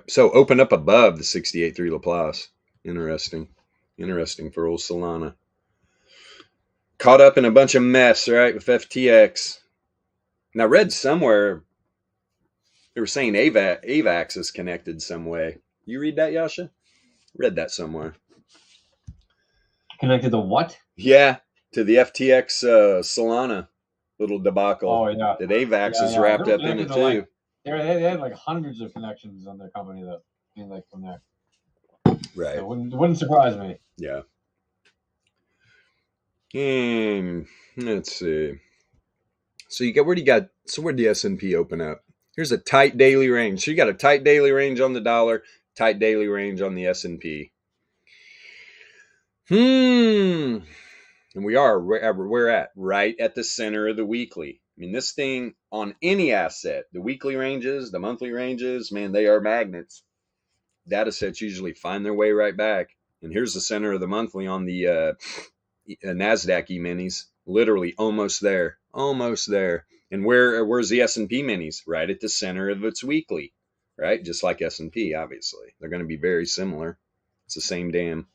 So open up above the 68.3 Laplace. Interesting for old Solana. Caught up in a bunch of mess, right, with FTX. Now, I read somewhere they were saying AVAX is connected some way. You read that, Yasha? Read that somewhere. Connected to what? Yeah, to the FTX Solana little debacle. Oh, yeah. That AVAX is wrapped up in it, too. They had like hundreds of connections on their company, though. I mean, like from there. Right. So it wouldn't surprise me. Yeah. Let's see. So where'd the S&P open up? Here's a tight daily range. So you got a tight daily range on the dollar, tight daily range on the S&P. And we're at right at the center of the weekly. I mean, this thing on any asset, the weekly ranges, the monthly ranges, man, they are magnets. Data sets usually find their way right back. And here's the center of the monthly on the NASDAQ E-minis, literally almost there. And where's the S&P minis? Right at the center of its weekly, right? Just like S&P, obviously. They're going to be very similar. It's the same damn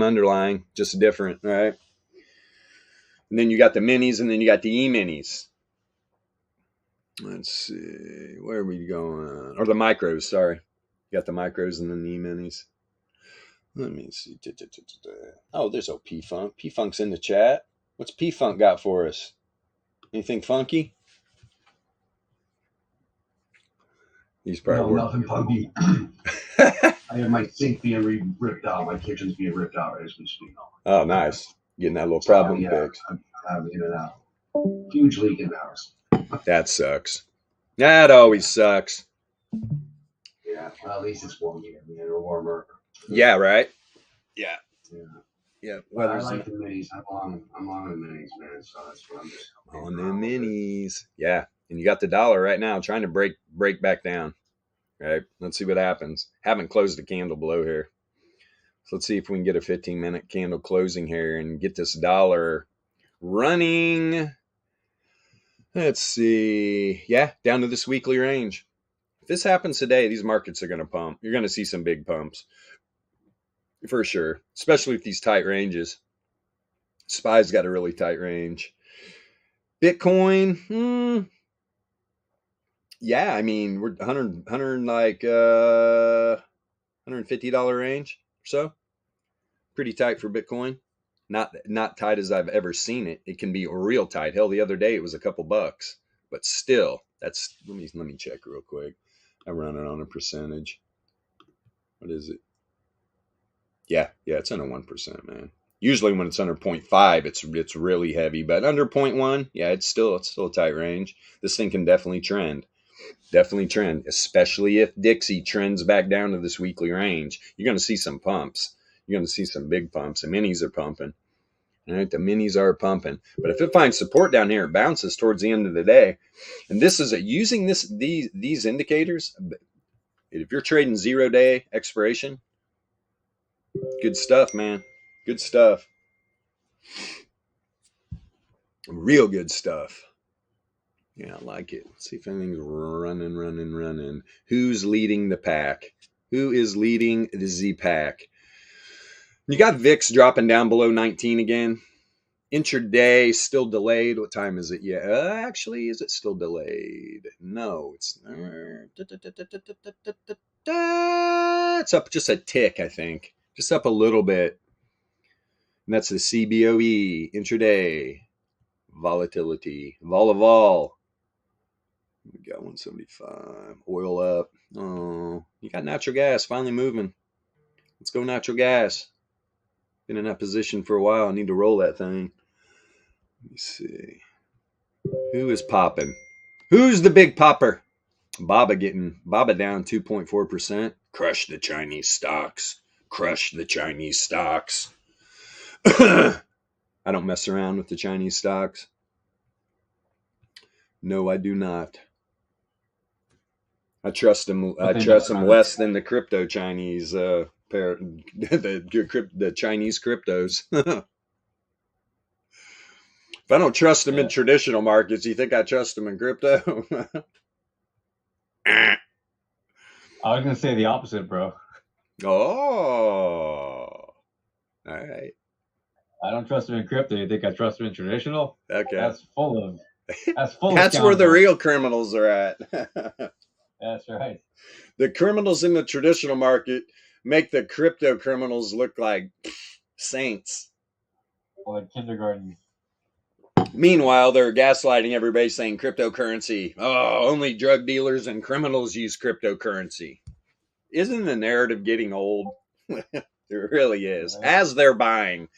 underlying, just different, right? And then you got the minis, and then you got the E-minis. Let's see, where are we going? Or the micros, sorry. You got the micros and then the E-minis. Let me see. Oh, there's old P-Funk. P-Funk's in the chat. What's P-Funk got for us? Anything funky? He's probably nothing funky. I have my sink being ripped out. My kitchen's being ripped out as we speak. Oh, nice. Getting that little problem fixed. I'm in and out. Huge leak in the house. That sucks. That always sucks. Yeah, well, at least it's warm here. Or warmer. Yeah, right? Yeah. Well, I like the minis. I'm on the minis, man. So that's what I'm just on the minis. Yeah. And you got the dollar right now trying to break back down. Right? Let's see what happens. Haven't closed the candle below here. So let's see if we can get a 15-minute candle closing here and get this dollar running. Let's see. Yeah, down to this weekly range. If this happens today, these markets are going to pump. You're going to see some big pumps. For sure. Especially with these tight ranges. SPY's got a really tight range. Bitcoin, yeah, I mean, we're $150 range or so. Pretty tight for Bitcoin. Not tight as I've ever seen it. It can be real tight. Hell, the other day it was a couple bucks, but still, that's let me check real quick. I run it on a percentage. What is it? Yeah, it's under 1%, man. Usually when it's under 0.5, it's really heavy, but under 0.1, yeah, it's still a tight range. This thing can definitely trend, especially if Dixie trends back down to this weekly range. You're going to see some pumps. You're going to see some big pumps. The minis are pumping. All right, the minis are pumping. But if it finds support down here, it bounces towards the end of the day. And this is using these indicators. If you're trading 0-day expiration, good stuff, man. Good stuff. Real good stuff. Yeah, I like it. Let's see if anything's running. Who's leading the pack? Who is leading the Z pack? You got VIX dropping down below 19 again. Intraday still delayed. What time is it? Yeah, actually, is it still delayed? No, it's it's up just a tick, I think. Just up a little bit. And that's the CBOE intraday volatility. Vol. We got 175. Oil up. Oh, you got natural gas finally moving. Let's go natural gas. Been in that position for a while. I need to roll that thing. Let me see. Who is popping? Who's the big popper? Baba down 2.4%. Crush the Chinese stocks. I don't mess around with the Chinese stocks. No, I do not. I trust them. But I they trust know them better. less than the crypto Chinese the Chinese cryptos. If I don't trust them in traditional markets, you think I trust them in crypto? I was gonna say the opposite, bro. Oh, all right. I don't trust them in crypto. You think I trust them in traditional? Okay. That's full of That's where the scoundrels. real criminals are at. That's right. The criminals in the traditional market make the crypto criminals look like saints. Like kindergarten. Meanwhile, they're gaslighting everybody saying cryptocurrency. Oh, only drug dealers and criminals use cryptocurrency. Isn't the narrative getting old? It really is. Right. As they're buying.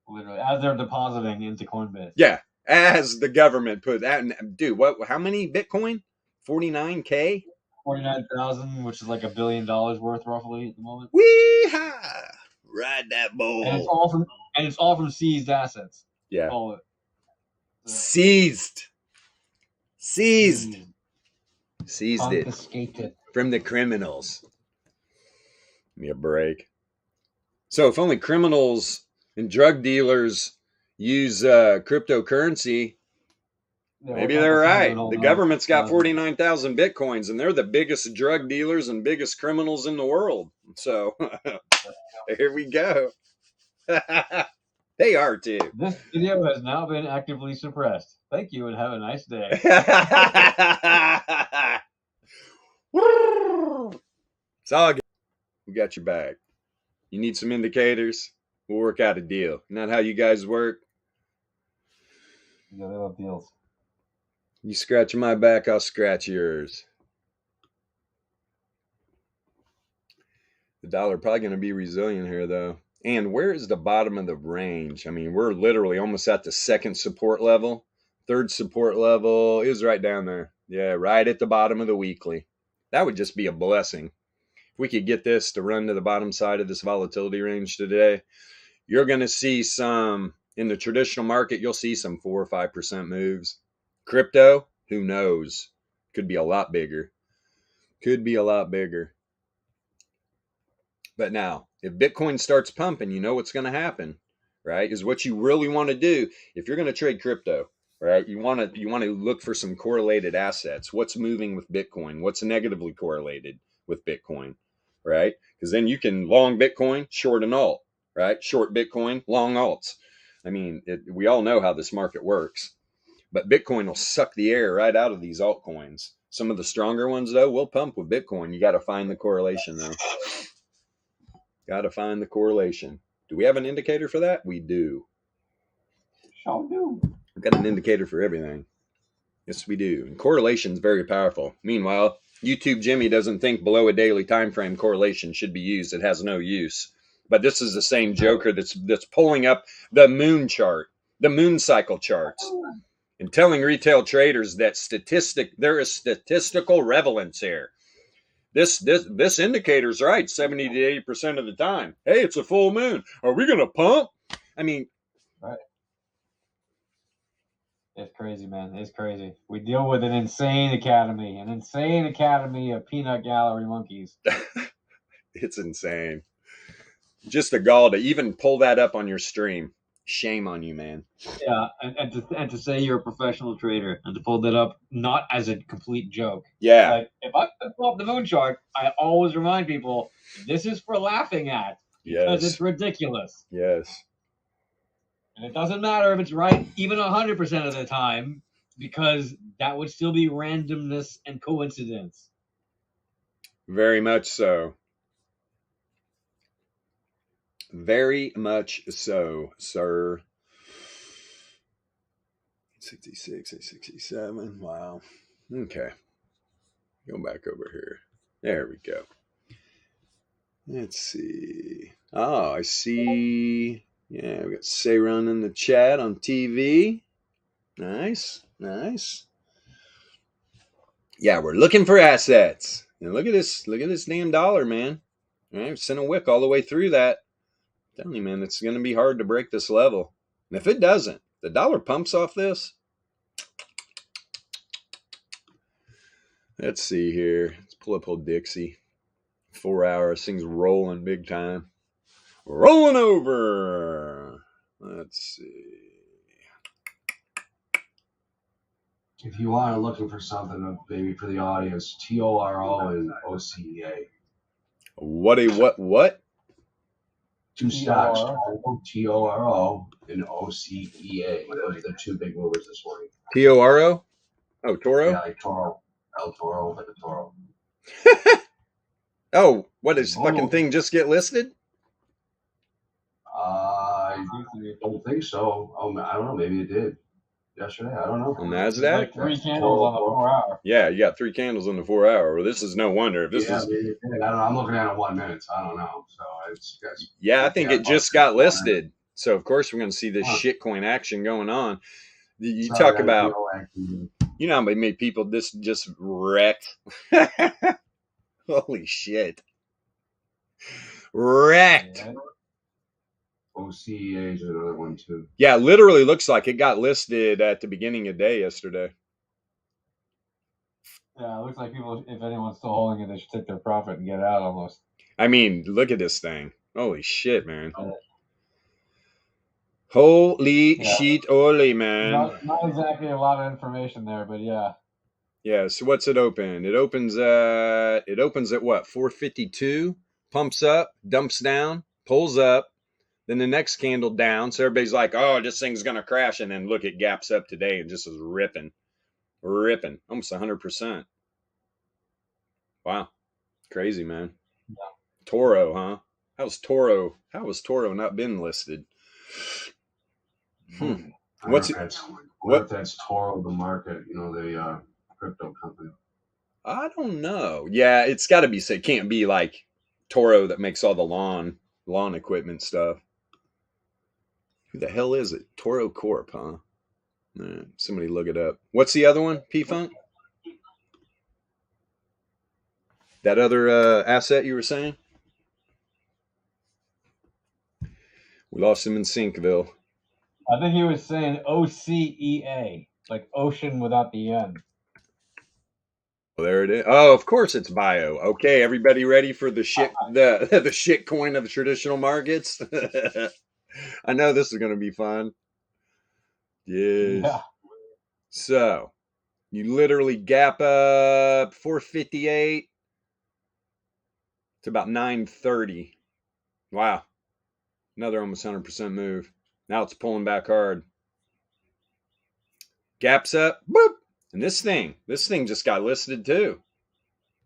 Literally, as they're depositing into Coinbase. Yeah. As the government put that. Dude, what? How many Bitcoin? 49K? 49,000, which is like $1 billion worth roughly at the moment. Wee-ha! Ride that bull. And it's all from seized assets. Yeah. All of it. Seized it Confiscated. from the criminals. Give me a break. So if only criminals and drug dealers use cryptocurrency, maybe they're right. The government's got 49,000 Bitcoins, and they're the biggest drug dealers and biggest criminals in the world. So here we go. They are too. This video has now been actively suppressed. Thank you and have a nice day. It's all good. We got your back. You need some indicators? We'll work out a deal. Not how you guys work. Yeah, they love deals. You scratch my back, I'll scratch yours. The dollar probably going to be resilient here, though. And where is the bottom of the range? I mean, we're literally almost at the second support level. Third support level is right down there. Yeah, right at the bottom of the weekly. That would just be a blessing. If we could get this to run to the bottom side of this volatility range today, you're going to see some, in the traditional market, you'll see some 4 or 5% moves. Crypto, who knows? Could be a lot bigger. Could be a lot bigger. But now, if Bitcoin starts pumping, you know what's going to happen, right? Is what you really want to do if you're going to trade crypto, right? You want to look for some correlated assets. What's moving with Bitcoin? What's negatively correlated with Bitcoin, right? Because then you can long Bitcoin, short an alt, right? Short Bitcoin, long alts. I mean, we all know how this market works. But Bitcoin will suck the air right out of these altcoins. Some of the stronger ones, though, will pump with Bitcoin. You got to find the correlation, though. Got to find the correlation. Do we have an indicator for that? We do. Sure do. We've got an indicator for everything. Yes, we do. And correlation is very powerful. Meanwhile, YouTube Jimmy doesn't think below a daily time frame correlation should be used. It has no use. But this is the same joker that's pulling up the moon chart, the moon cycle charts, and telling retail traders that there is statistical relevance here. This indicator's right 70 to 80% of the time. Hey, it's a full moon. Are we going to pump? I mean, right. It's crazy, man. It's crazy. We deal with an insane academy of peanut gallery monkeys. It's insane. Just the gall to even pull that up on your stream. Shame on you, man. Yeah, and to say you're a professional trader and to pull that up not as a complete joke. Yeah. Like if I pull up the moon chart, I always remind people this is for laughing at because it's ridiculous. Yes. And it doesn't matter if it's right even 100% of the time because that would still be randomness and coincidence. Very much so. Very much so, sir. 66, 67. Wow. Okay. Go back over here. There we go. Let's see. Oh, I see. Yeah, we got Sayron in the chat on TV. Nice. Nice. Yeah, we're looking for assets. And look at this. Look at this damn dollar, man. All right, sent a wick all the way through that. I'm telling you, man, it's going to be hard to break this level. And if it doesn't, The dollar pumps off this. Let's see here. Let's pull up old Dixie. 4 hours. Thing's rolling big time. Rolling over. Let's see. If you are looking for something, maybe for the audience, TORO and OCEA. What? Two stocks, TORO and OCEA. Those are the two big movers this morning. Toro? Oh, Toro? Yeah, like Toro, El Toro, but the Toro. Oh, what is fucking thing just get listed? I don't think so. I don't know. Maybe it did yesterday. I don't know. On NASDAQ? Like 3 candles on the 4 hour. Yeah, you got 3 candles on the 4 hour. Well, this is no wonder. If this is, maybe it did. I don't know. I'm looking at it 1 minute, so I don't know. So it's yeah, I think it just got listed. So of course we're going to see this shitcoin action going on. You talk about, you know how many people this just wrecked. Holy shit. Wrecked. Yeah. OCEA is another one too. Yeah, literally looks like it got listed at the beginning of the day yesterday. Yeah, it looks like people, if anyone's still holding it, they should take their profit and get out almost. I mean, look at this thing. Holy shit, man. Holy shit, holy, man. Not exactly a lot of information there, but yeah. Yeah, so what's it open? It opens at what? 452, pumps up, dumps down, pulls up, then the next candle down. So everybody's like, oh, this thing's going to crash. And then look, it gaps up today and just is ripping, almost 100%. Wow. Crazy, man. Yeah. Toro, huh? How was Toro not been listed? What if that's Toro, the market, the crypto company? I don't know. Yeah, it's got to be, it can't be like Toro that makes all the lawn equipment stuff. Who the hell is it? Toro Corp, huh? Somebody look it up. What's the other one? P-Funk? That other asset you were saying? We lost him in Syncville. I think he was saying OCEA, like ocean without the N. Well, there it is. Oh, of course it's bio. Okay, everybody ready for the shit coin of the traditional markets? I know this is going to be fun. Yes. Yeah. So, you literally gap up 458 to about 930. Wow. Another almost 100% move. Now it's pulling back hard. Gaps up. Boop. And this thing just got listed too.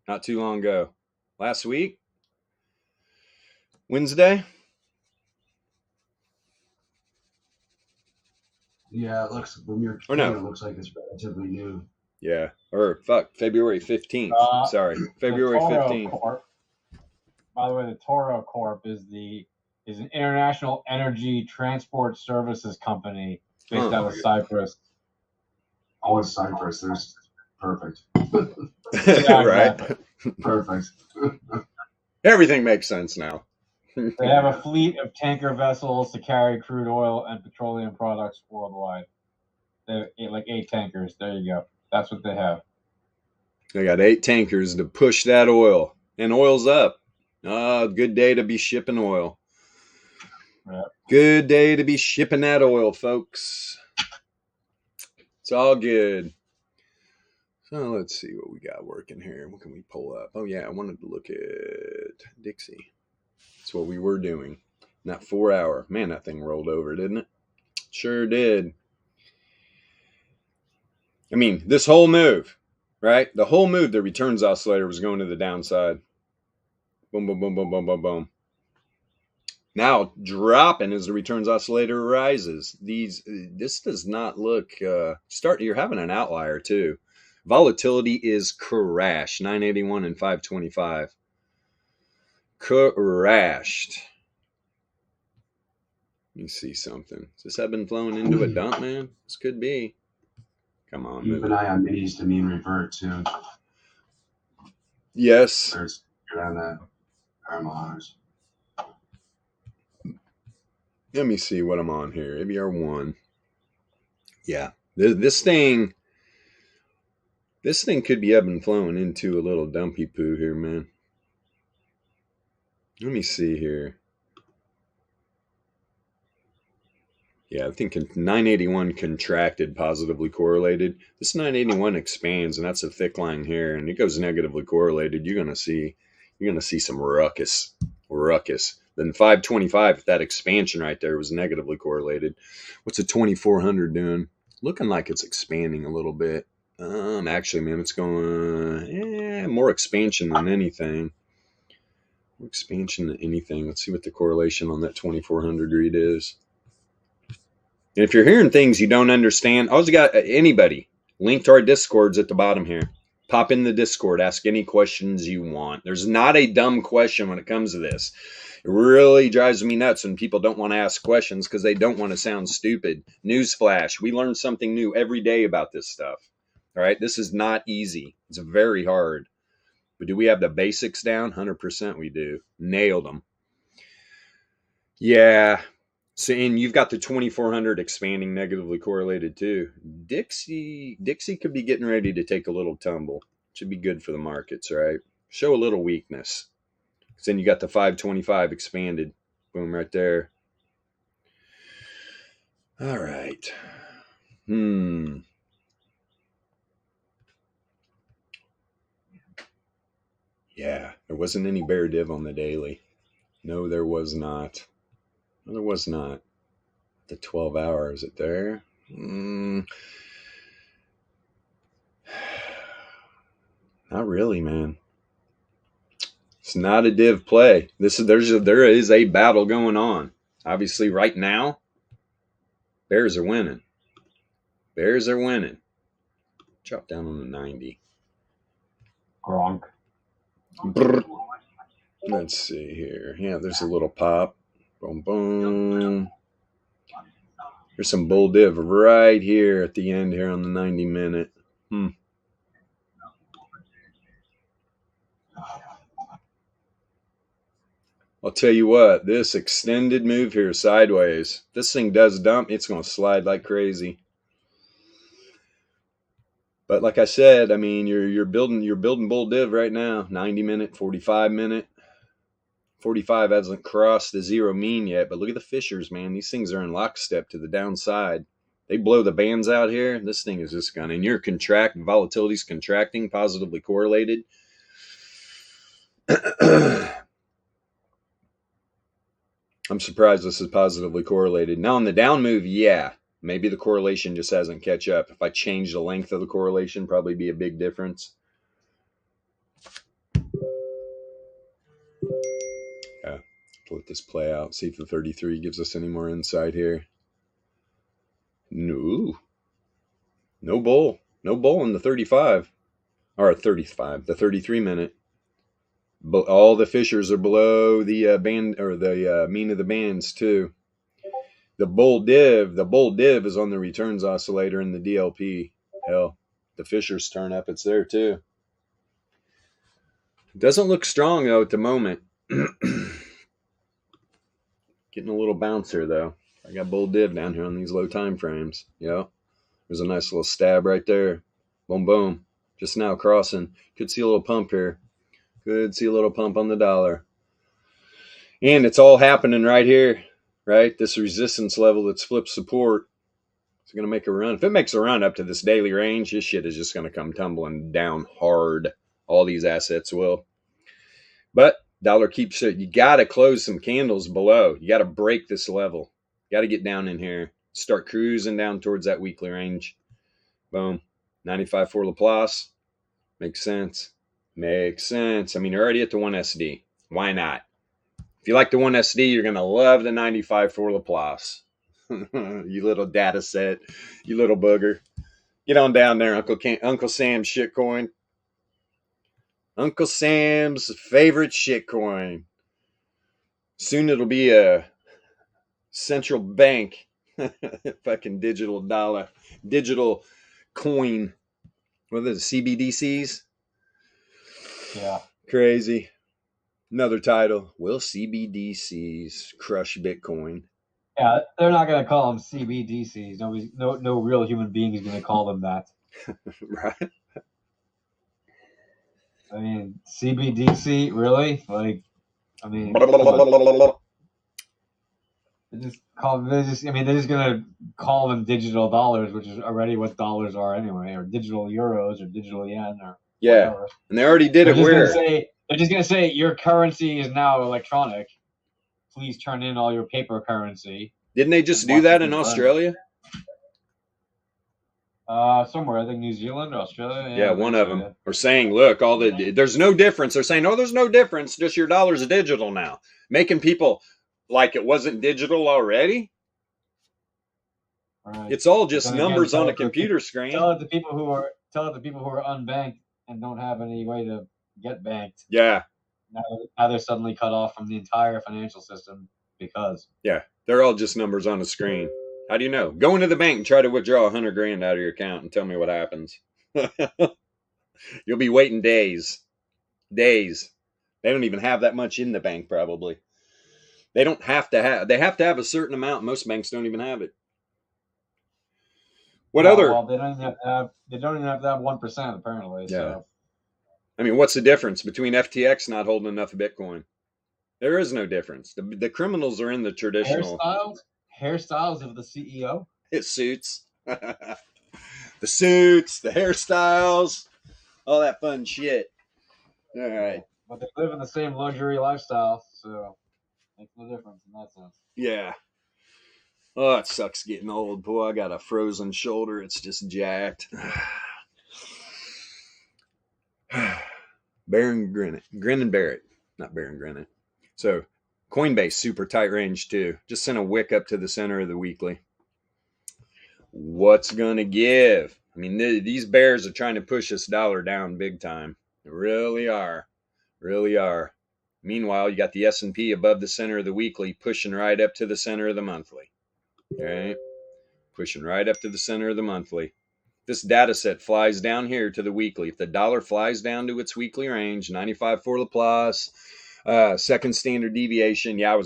Not too long ago. Last week. Wednesday. Yeah, it looks from your or no. It looks like it's relatively new. Yeah. Or February 15th. Sorry. February 15th. Corp, by the way, the Toro Corp is an international energy transport services company based out of Cyprus. Oh, it's Cyprus. There's perfect. Yeah, right. Perfect. Everything makes sense now. They have a fleet of tanker vessels to carry crude oil and petroleum products worldwide. They have like 8 tankers. There you go. That's what they have. They got 8 tankers to push that oil. And oil's up. Good day to be shipping oil. Yeah. Good day to be shipping that oil, folks. It's all good. So let's see what we got working here. What can we pull up? Oh, yeah, I wanted to look at Dixie. That's what we were doing. That 4 hour. Man, that thing rolled over, didn't it? Sure did. I mean, this whole move, right? The whole move, the returns oscillator was going to the downside. Boom, boom, boom, boom, boom, boom, boom. Now dropping as the returns oscillator rises. This does not look you're having an outlier too. Volatility is crash 981 and 525. Crashed. Let me see something. Has this been flowing into a dump, man? This could be. Come on. Keep an eye on minis to mean revert too. Yes. There's good on that. RMLRs. Let me see what I'm on here. ABR1. Yeah, this thing could be ebb and flowing into a little dumpy poo here, man. Let me see here. Yeah, I think 981 contracted, positively correlated. This 981 expands, and that's a thick line here, and it goes negatively correlated. You're gonna see some ruckus. Then 525, if that expansion right there was negatively correlated. What's a 2400 doing? Looking like it's expanding a little bit. Actually, man, it's going more expansion than anything. More expansion than anything. Let's see what the correlation on that 2400 read is. And if you're hearing things you don't understand, always got anybody link to our Discords at the bottom here. Pop in the Discord, ask any questions you want. There's not a dumb question when it comes to this. It really drives me nuts when people don't want to ask questions because they don't want to sound stupid. Newsflash, we learn something new every day about this stuff. All right, this is not easy. It's very hard. But do we have the basics down? 100% we do. Nailed them. Yeah. So, and you've got the 2400 expanding negatively correlated too. Dixie could be getting ready to take a little tumble. Should be good for the markets, right? Show a little weakness. Then you got the 525 expanded. Boom, right there. All right. Yeah, there wasn't any bear div on the daily. No, there was not. No, there was not. The 12 hour, is it there? Not really, man. It's not a div play. There is a battle going on. Obviously, right now, Bears are winning. Drop down on the 90. Gronk. Brr. Let's see here. Yeah, there's a little pop. Boom, boom. There's some bull div right here at the end here on the 90 minute. I'll tell you what, this extended move here sideways, this thing does dump, it's going to slide like crazy. But like I said, I mean, you're building bull div right now. 90 minute, 45 minute. 45 hasn't crossed the zero mean yet, but look at the fissures, man. These things are in lockstep to the downside. They blow the bands out here. This thing is just gone. And your volatility's contracting, positively correlated. I'm surprised this is positively correlated. Now on the down move, yeah, maybe the correlation just hasn't catch up. If I change the length of the correlation, probably be a big difference. Yeah, let this play out. See if the 33 gives us any more insight here. No bull in the 35 or 35. The 33 minute. But all the fissures are below the band or the mean of the bands too. The bull div is on the returns oscillator in the DLP. Hell, the fissures turn up. It's there too. Doesn't look strong though at the moment. Getting a little bouncer though. I got bull div down here on these low time frames. Yeah, there's a nice little stab right there. Boom, boom. Just now crossing. Could see a little pump here. Could see a little pump on the dollar. And it's all happening right here, right? This resistance level that's flipped support. It's going to make a run. If it makes a run up to this daily range, this shit is just going to come tumbling down hard. All these assets will. But dollar keeps it. You got to close some candles below. You got to break this level. You got to get down in here. Start cruising down towards that weekly range. Boom. 95 for Laplace. Makes sense. Makes sense. I mean, you're already at the 1 SD. Why not? If you like the 1 SD, you're going to love the 95 for Laplace. You little data set. You little booger. Get on down there, Uncle Sam's shitcoin. Uncle Sam's favorite shitcoin. Soon it'll be a central bank. Fucking digital dollar. Digital coin. What are those, CBDCs? Yeah. Crazy. Another title. Will CBDCs crush Bitcoin? Yeah, they're not going to call them CBDCs. No real human being is going to call them that. Right? I mean, CBDC, really? Like, I mean, come on. They're just gonna call them digital dollars, which is already what dollars are anyway, or digital euros, or digital yen, or Yeah, whatever. and they already did it where? They're just gonna say your currency is now electronic. Please turn in all your paper currency. Didn't they just do that in Australia? Somewhere, I think New Zealand, Australia. Yeah, one of them. Are saying, look, there's no difference. They're saying, oh, there's no difference. Just your dollar's digital now, making people like it wasn't digital already. Right. It's all just numbers on a computer screen. Tell it to people who are unbanked and don't have any way to get banked. Yeah. Now they're suddenly cut off from the entire financial system because. Yeah, they're all just numbers on a screen. How do you know? Go into the bank and try to withdraw $100,000 out of your account and tell me what happens. You'll be waiting days. They don't even have that much in the bank, probably. They have to have a certain amount. Most banks don't even have it. What other? Well, they don't even have to have 1%, apparently. Yeah. So. I mean, what's the difference between FTX not holding enough Bitcoin? There is no difference. The criminals are in the traditional hairstyles of the CEO. It suits. The suits, the hairstyles, all that fun shit. All right. But they live in the same luxury lifestyle, so makes no difference in that sense. Yeah. Oh, it sucks getting old. Boy, I got a frozen shoulder. It's just jacked. Baron Grin Barrett. Not Baron Grinning. So, Coinbase, super tight range too. Just sent a wick up to the center of the weekly. What's going to give? I mean, these bears are trying to push this dollar down big time. They really are. Really are. Meanwhile, you got the S&P above the center of the weekly, pushing right up to the center of the monthly. All right? Pushing right up to the center of the monthly. This data set flies down here to the weekly. If the dollar flies down to its weekly range, 95 for Laplace, second standard deviation. Yeah,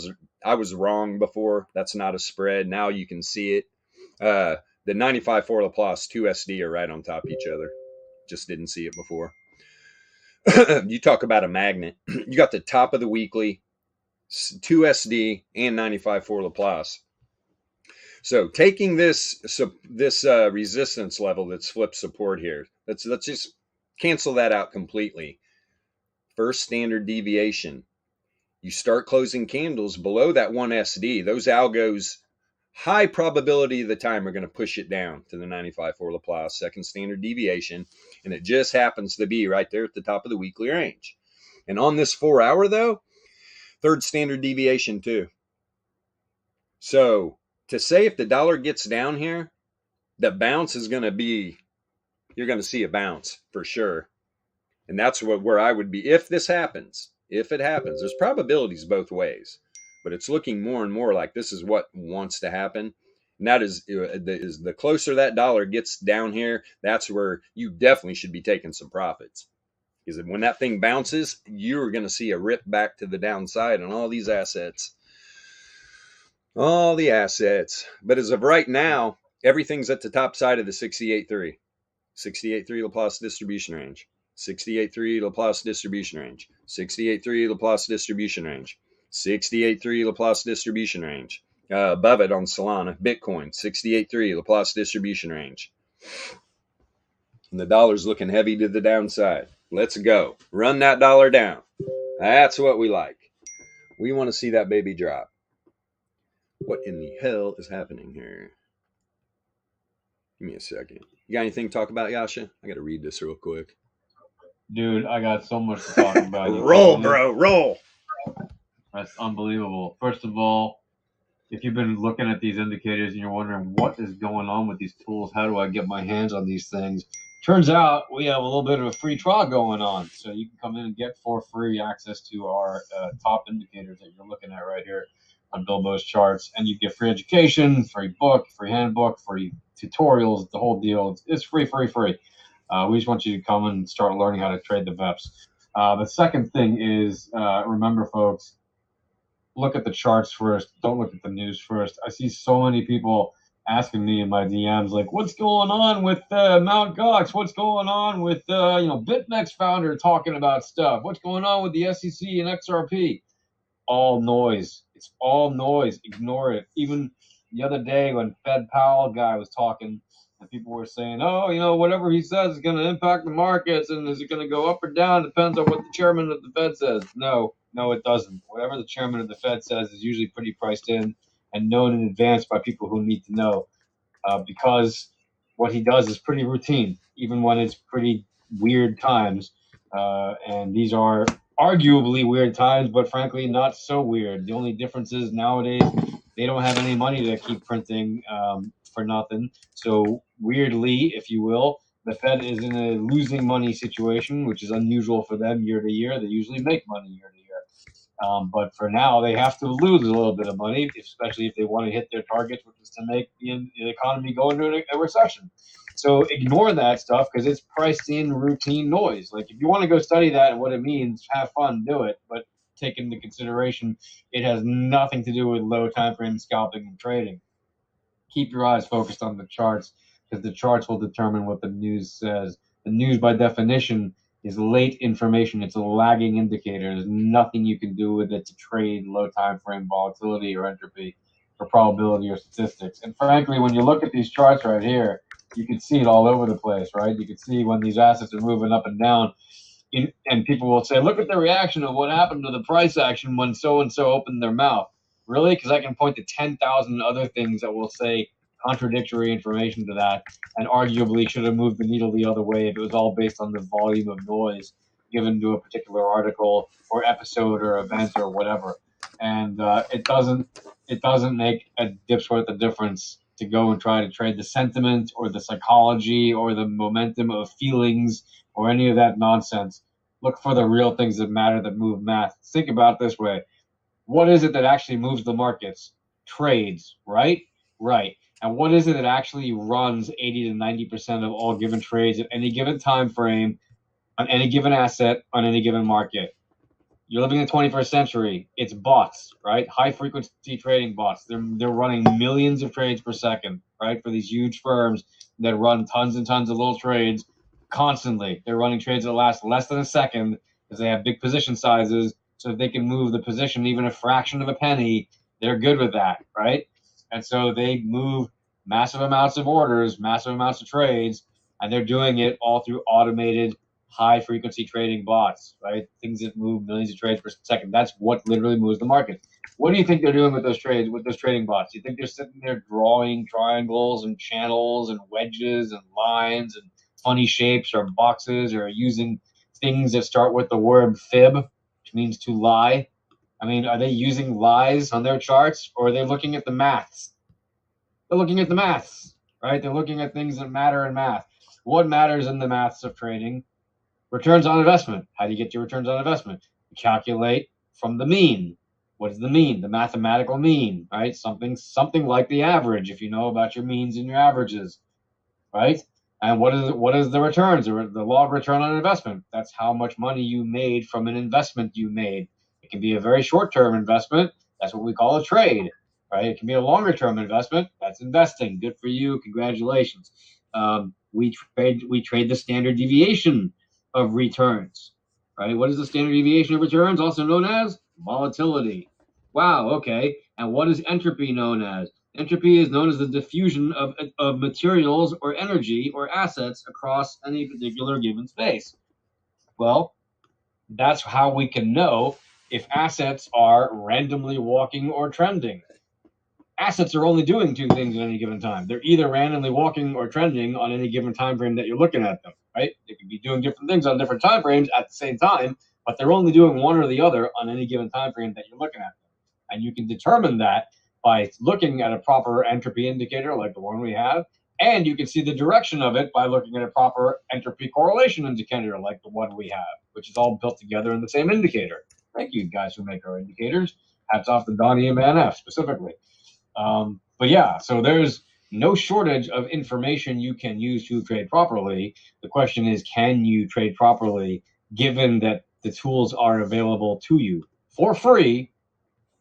I was wrong before. That's not a spread. Now you can see it. The 95 for Laplace, 2 SD are right on top of each other. Just didn't see it before. You talk about a magnet. You got the top of the weekly, 2 SD, and 95 for Laplace. So taking this resistance level that's flipped support here, let's just cancel that out completely. First standard deviation. You start closing candles below that 1 SD. Those algos, high probability of the time, are going to push it down to the 95 for Laplace, second standard deviation. And it just happens to be right there at the top of the weekly range. And on this 4 hour, though, third standard deviation too. So to say if the dollar gets down here, the bounce is going to be, you're going to see a bounce for sure. And that's where I would be if this happens. If it happens, there's probabilities both ways, but it's looking more and more like this is what wants to happen. And that is the closer that dollar gets down here, that's where you definitely should be taking some profits. Because when that thing bounces, you're going to see a rip back to the downside on all these assets. All the assets. But as of right now, everything's at the top side of the 68.3. 68.3 Laplace distribution range. 68.3 Laplace distribution range. 68.3 Laplace distribution range. 68.3 Laplace distribution range. Above it on Solana, Bitcoin, 68.3 Laplace distribution range. And the dollar's looking heavy to the downside. Let's go. Run that dollar down. That's what we like. We want to see that baby drop. What in the hell is happening here? Give me a second. You got anything to talk about, Yasha? I got to read this real quick. Dude, I got so much to talk about. Roll, bro, roll. That's unbelievable. First of all, if you've been looking at these indicators and you're wondering what is going on with these tools, how do I get my hands on these things? Turns out we have a little bit of a free trial going on. So you can come in and get for free access to our top indicators that you're looking at right here on Bilbo's charts. And you get free education, free book, free handbook, free tutorials, the whole deal. It's free. We just want you to come and start learning how to trade the VEPS. The second thing is, remember, folks, look at the charts first. Don't look at the news first. I see so many people asking me in my DMs, like, what's going on with Mt. Gox? What's going on with, BitMEX founder talking about stuff? What's going on with the SEC and XRP? All noise. It's all noise. Ignore it. Even the other day when Fed Powell guy was talking and people were saying, oh, whatever he says is going to impact the markets, and is it going to go up or down? Depends on what the chairman of the Fed says. No, it doesn't. Whatever the chairman of the Fed says is usually pretty priced in and known in advance by people who need to know, because what he does is pretty routine, even when it's pretty weird times. And these are arguably weird times, but frankly, not so weird. The only difference is nowadays they don't have any money to keep printing for nothing. So weirdly, if you will, the Fed is in a losing money situation, which is unusual for them year to year. They usually make money year to year. But for now, they have to lose a little bit of money, especially if they want to hit their targets, which is to make the economy go into a recession. So ignore that stuff because it's priced in routine noise. Like, if you want to go study that and what it means, have fun, do it. But take into consideration, it has nothing to do with low time frame scalping and trading. Keep your eyes focused on the charts because the charts will determine what the news says. The news, by definition, is late information. It's a lagging indicator. There's nothing you can do with it to trade low time frame volatility or entropy or probability or statistics. And frankly, when you look at these charts right here, you can see it all over the place, right? You can see when these assets are moving up and down. And people will say, look at the reaction of what happened to the price action when so-and-so opened their mouth. Really? Because I can point to 10,000 other things that will say contradictory information to that and arguably should have moved the needle the other way if it was all based on the volume of noise given to a particular article or episode or event or whatever. And it doesn't make a dip's worth of difference to go and try to trade the sentiment or the psychology or the momentum of feelings or any of that nonsense. Look for the real things that matter, that move math. Think about it this way. What is it that actually moves the markets? Trades, right? Right. And what is it that actually runs 80 to 90% of all given trades at any given time frame, on any given asset, on any given market? You're living in the 21st century. It's bots, right? High frequency trading bots. They're running millions of trades per second, right? For these huge firms that run tons and tons of little trades constantly. They're running trades that last less than a second because they have big position sizes. So if they can move the position even a fraction of a penny, they're good with that, right? And so they move massive amounts of orders, massive amounts of trades, and they're doing it all through automated high frequency trading bots, right? Things that move millions of trades per second. That's what literally moves the market. What do you think they're doing with those trades, with those trading bots? Do you think they're sitting there drawing triangles and channels and wedges and lines and funny shapes or boxes, or using things that start with the word fib, which means to lie? I mean, are they using lies on their charts, or are they looking at the maths? They're looking at the maths, right? They're looking at things that matter in math. What matters in the maths of trading? Returns on investment. How do you get your returns on investment? You calculate from the mean. What is the mean? The mathematical mean, right? Something like the average, if you know about your means and your averages, right? And what is the returns, or the log return on investment? That's how much money you made from an investment you made. It can be a very short-term investment. That's what we call a trade, right? It can be a longer-term investment. That's investing. Good for you. Congratulations. We trade the standard deviation of returns, right? What is the standard deviation of returns, also known as volatility? Wow, okay. And what is entropy known as? Entropy is known as the diffusion of materials or energy or assets across any particular given space. Well, that's how we can know if assets are randomly walking or trending. Assets are only doing two things at any given time. They're either randomly walking or trending on any given time frame that you're looking at them, right? They could be doing different things on different time frames at the same time, but they're only doing one or the other on any given time frame that you're looking at them. And you can determine that by looking at a proper entropy indicator like the one we have, and you can see the direction of it by looking at a proper entropy correlation indicator like the one we have, which is all built together in the same indicator. Thank you guys who make our indicators. Hats off to Donnie and Man F specifically. But yeah, so there's no shortage of information you can use to trade properly. The question is, can you trade properly given that the tools are available to you for free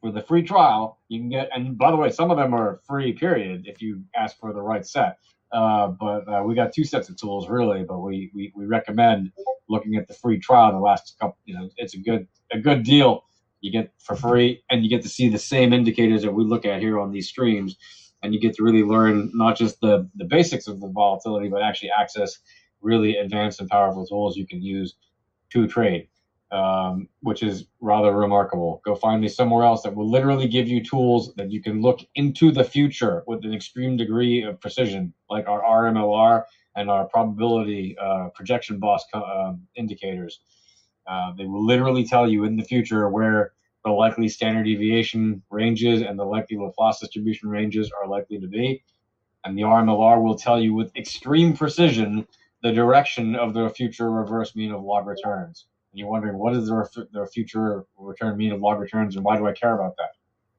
with a free trial, you can get, and by the way, some of them are free, period, if you ask for the right set. But we got 2 sets of tools, really, but we recommend looking at the free trial the last couple, it's a good deal. You get for free, and you get to see the same indicators that we look at here on these streams, and you get to really learn not just the basics of the volatility, but actually access really advanced and powerful tools you can use to trade, which is rather remarkable. Go find me somewhere else that will literally give you tools that you can look into the future with an extreme degree of precision, like our rmlr and our probability projection boss indicators. They will literally tell you in the future where the likely standard deviation ranges and the likely Laplace distribution ranges are likely to be. And the RMLR will tell you with extreme precision the direction of the future reverse mean of log returns. And you're wondering, what is their future return mean of log returns, and why do I care about that?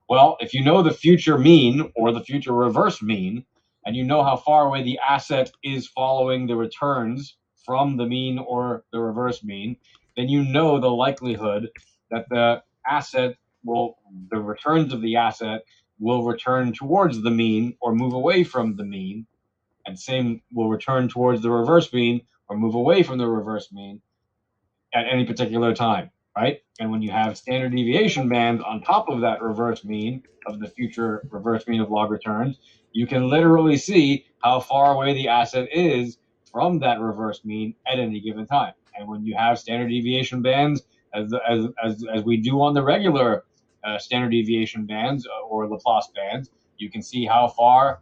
Well, if you know the future mean or the future reverse mean, and you know how far away the asset is following the returns from the mean or the reverse mean, then you know the likelihood that the returns of the asset will return towards the mean or move away from the mean, and same will return towards the reverse mean or move away from the reverse mean at any particular time, right? And when you have standard deviation bands on top of that reverse mean of the future reverse mean of log returns, you can literally see how far away the asset is from that reverse mean at any given time. And when you have standard deviation bands, as we do on the regular standard deviation bands or Laplace bands, you can see how far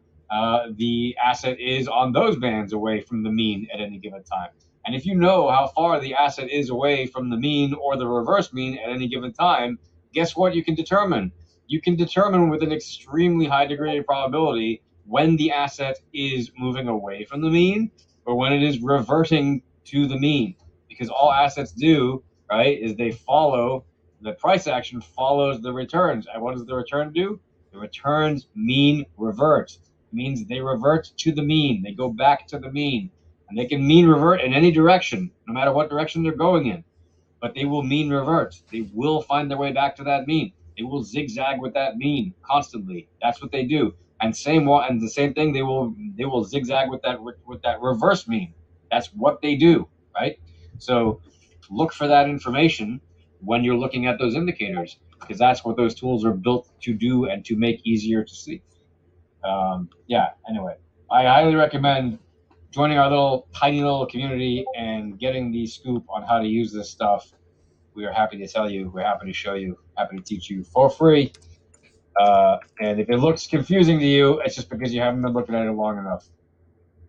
the asset is on those bands away from the mean at any given time. And if you know how far the asset is away from the mean or the reverse mean at any given time, guess what you can determine? You can determine with an extremely high degree of probability when the asset is moving away from the mean or when it is reverting to the mean. Because all assets do, right, is they follow, the price action follows the returns. And what does the return do? The returns mean revert. It means they revert to the mean. They go back to the mean. And they can mean revert in any direction, no matter what direction they're going in. But they will mean revert. They will find their way back to that mean. They will zigzag with that mean constantly. That's what they do. And the same thing, they will zigzag with that reverse mean. That's what they do, right? So look for that information when you're looking at those indicators, because that's what those tools are built to do and to make easier to see. Anyway, I highly recommend joining our tiny little community and getting the scoop on how to use this stuff. We are happy to tell you, we're happy to show you, happy to teach you for free. And if it looks confusing to you, it's just because you haven't been looking at it long enough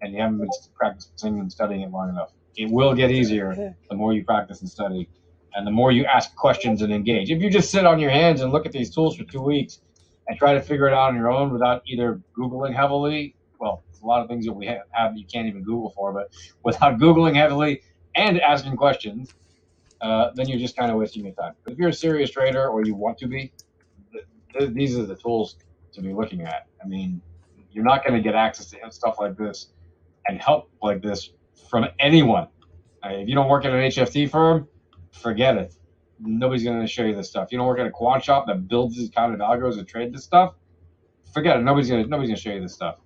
and you haven't been practicing and studying it long enough. It will get easier the more you practice and study and the more you ask questions and engage. If you just sit on your hands and look at these tools for 2 weeks and try to figure it out on your own without either Googling heavily, well, there's a lot of things that we have you can't even Google for, but without Googling heavily and asking questions, then you're just kind of wasting your time. But if you're a serious trader or you want to be, these are the tools to be looking at. I mean, you're not going to get access to stuff like this and help like this from anyone. If you don't work at an HFT firm, forget it. Nobody's going to show you this stuff. You don't work at a quant shop that builds these kind of algos and trade this stuff, forget it. Nobody's gonna show you this stuff.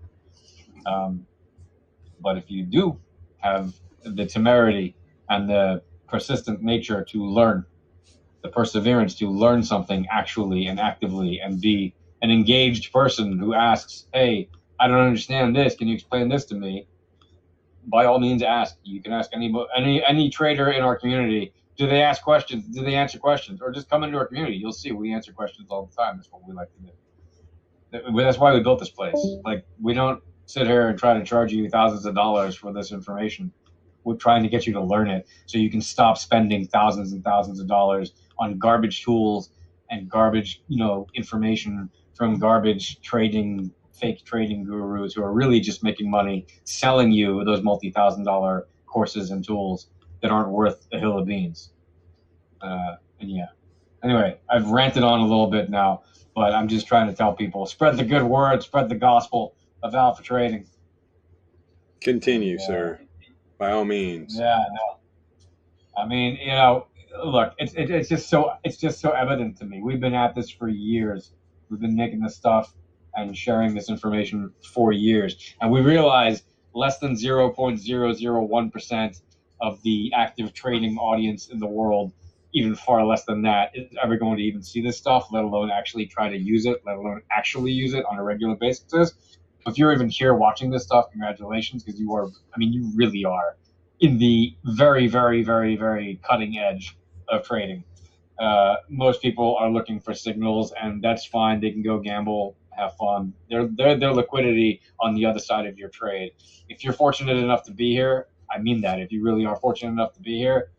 But if you do have the temerity and the persistent nature to learn, the perseverance to learn something actually and actively, and be an engaged person who asks, hey, I don't understand this, can you explain this to me? By all means ask. You can ask any trader in our community. Do they ask questions? Do they answer questions? Or just come into our community. You'll see we answer questions all the time. That's what we like to do. That's why we built this place. Like, we don't sit here and try to charge you thousands of dollars for this information. We're trying to get you to learn it so you can stop spending thousands and thousands of dollars on garbage tools and garbage, information from garbage fake trading gurus who are really just making money selling you those multi-$1,000 courses and tools that aren't worth a hill of beans. Anyway, I've ranted on a little bit now, but I'm just trying to tell people, spread the good word, spread the gospel of alpha trading. Continue, sir. By all means. Yeah, no. I mean, look, it's just so evident to me. We've been at this for years. We've been making this stuff and sharing this information for years, and we realize less than 0.001% of the active trading audience in the world, even far less than that, is ever going to even see this stuff, let alone actually try to use it, let alone actually use it on a regular basis. If you're even here watching this stuff, congratulations, because you are, I mean, you really are in the very, very, very, very cutting edge of trading. Most people are looking for signals, and that's fine. They can go gamble, have fun. Their liquidity on the other side of your trade. If you're fortunate enough to be here, I mean that. If you really are fortunate enough to be here,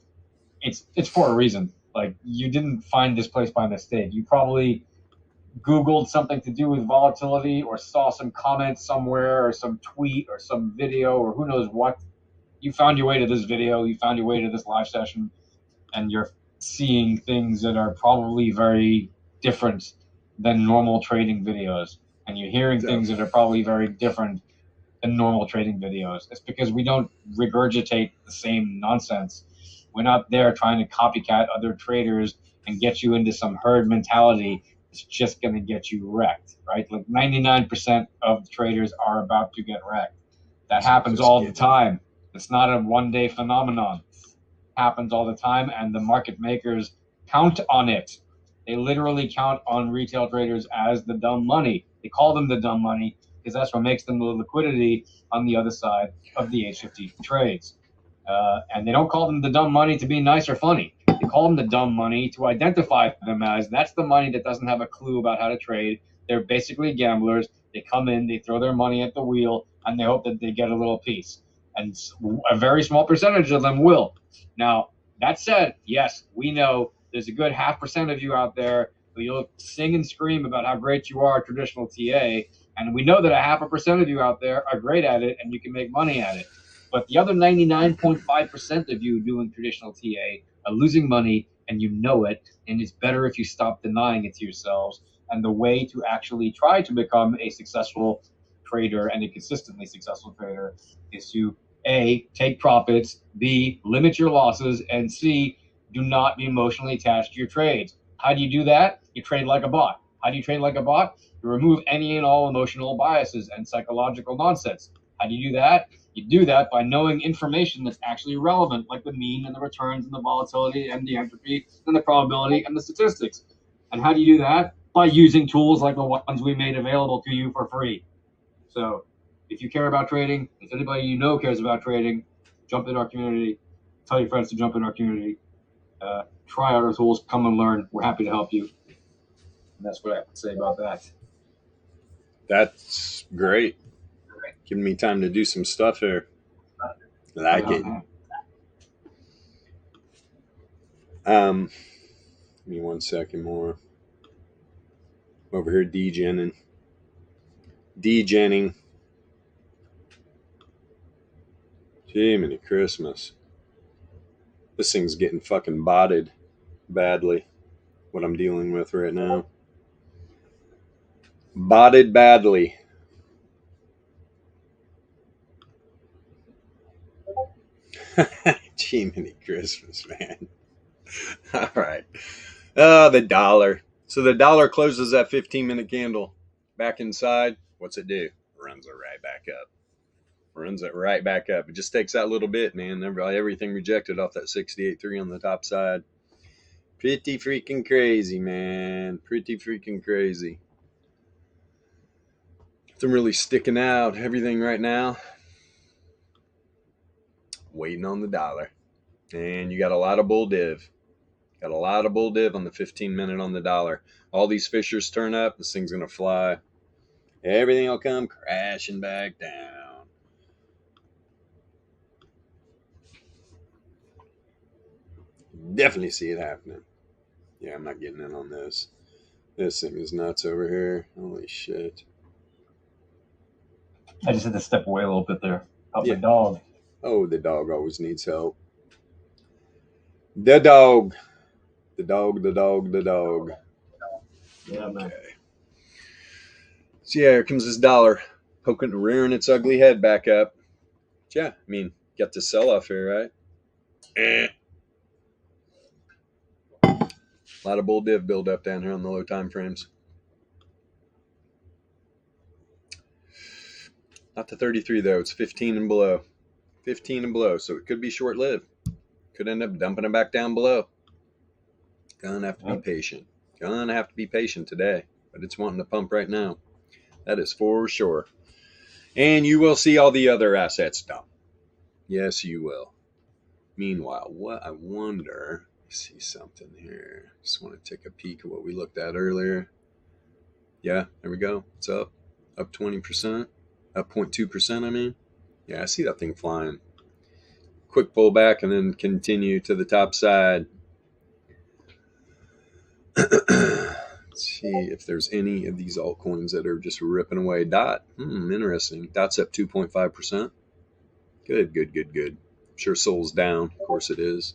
it's for a reason. Like, you didn't find this place by mistake. You probably Googled something to do with volatility, or saw some comments somewhere, or some tweet, or some video, or who knows what. You found your way to this video. You found your way to this live session, and you're seeing things that are probably very different than normal trading videos, and you're hearing things that are probably very different than normal trading videos. It's because we don't regurgitate the same nonsense. We're not there trying to copycat other traders and get you into some herd mentality. It's just going to get you wrecked, right? Like 99% of the traders are about to get wrecked. That happens all the time. It's not a one-day phenomenon. Happens all the time, and the market makers count on it. They literally count on retail traders as the dumb money. They call them the dumb money because that's what makes them the liquidity on the other side of the H50 trades. And they don't call them the dumb money to be nice or funny. They call them the dumb money to identify them as that's the money that doesn't have a clue about how to trade. They're basically gamblers. They come in, they throw their money at the wheel, and they hope that they get a little piece. And a very small percentage of them will. Now, that said, yes, we know there's a good 0.5% of you out there who you'll sing and scream about how great you are at traditional TA, and we know that 0.5% of you out there are great at it and you can make money at it. But the other 99.5% of you doing traditional TA are losing money, and you know it, and it's better if you stop denying it to yourselves. And the way to actually try to become a successful trader and a consistently successful trader is to A, take profits, B, limit your losses, and C, do not be emotionally attached to your trades. How do you do that? You trade like a bot. How do you trade like a bot? You remove any and all emotional biases and psychological nonsense. How do you do that? You do that by knowing information that's actually relevant, like the mean and the returns and the volatility and the entropy and the probability and the statistics. And how do you do that? By using tools like the ones we made available to you for free. So if you care about trading, if anybody you know cares about trading, jump in our community. Tell your friends to jump in our community. Try out our tools. Come and learn. We're happy to help you. And that's what I have to say about that. That's great. Giving me time to do some stuff here. I like it. Give me 1 second more. I'm over here degenning. Jiminy Christmas. This thing's getting fucking botted badly. What I'm dealing with right now. Botted badly. Jiminy Christmas, man. All right. The dollar. So the dollar closes that 15-minute candle back inside. What's it do? Runs it right back up. Runs it right back up. It just takes that little bit, man. Everything rejected off that 68.3 on the top side. Pretty freaking crazy, man. Pretty freaking crazy. Nothing really sticking out. Everything right now, waiting on the dollar. And you got a lot of bull div. Got a lot of bull div on the 15-minute on the dollar. All these fishers turn up. This thing's going to fly. Everything will come crashing back down. Definitely see it happening. Yeah, I'm not getting in on this. This thing is nuts over here. Holy shit. I just had to step away a little bit there. Help my dog. Oh, the dog always needs help. The dog. The dog. Yeah, man. Okay. So yeah, here comes this dollar poking, rearing its ugly head back up. Yeah, I mean, got the sell-off here, right? A lot of bull div build up down here on the low time frames. Not the 33 though. It's 15 and below. 15 and below. So it could be short lived. Could end up dumping it back down below. Gonna have to be patient. Gonna have to be patient today. But it's wanting to pump right now. That is for sure. And you will see all the other assets dump. Yes, you will. Meanwhile, what I wonder, see something here. Just want to take a peek at what we looked at earlier. Yeah, there we go. It's up 20%, up 0.2%. I mean, yeah, I see that thing flying. Quick pullback and then continue to the top side. Let's see if there's any of these altcoins that are just ripping away. Dot, interesting. Dot's up 2.5%. Good, good, good, good. I'm sure Sol's down. Of course it is.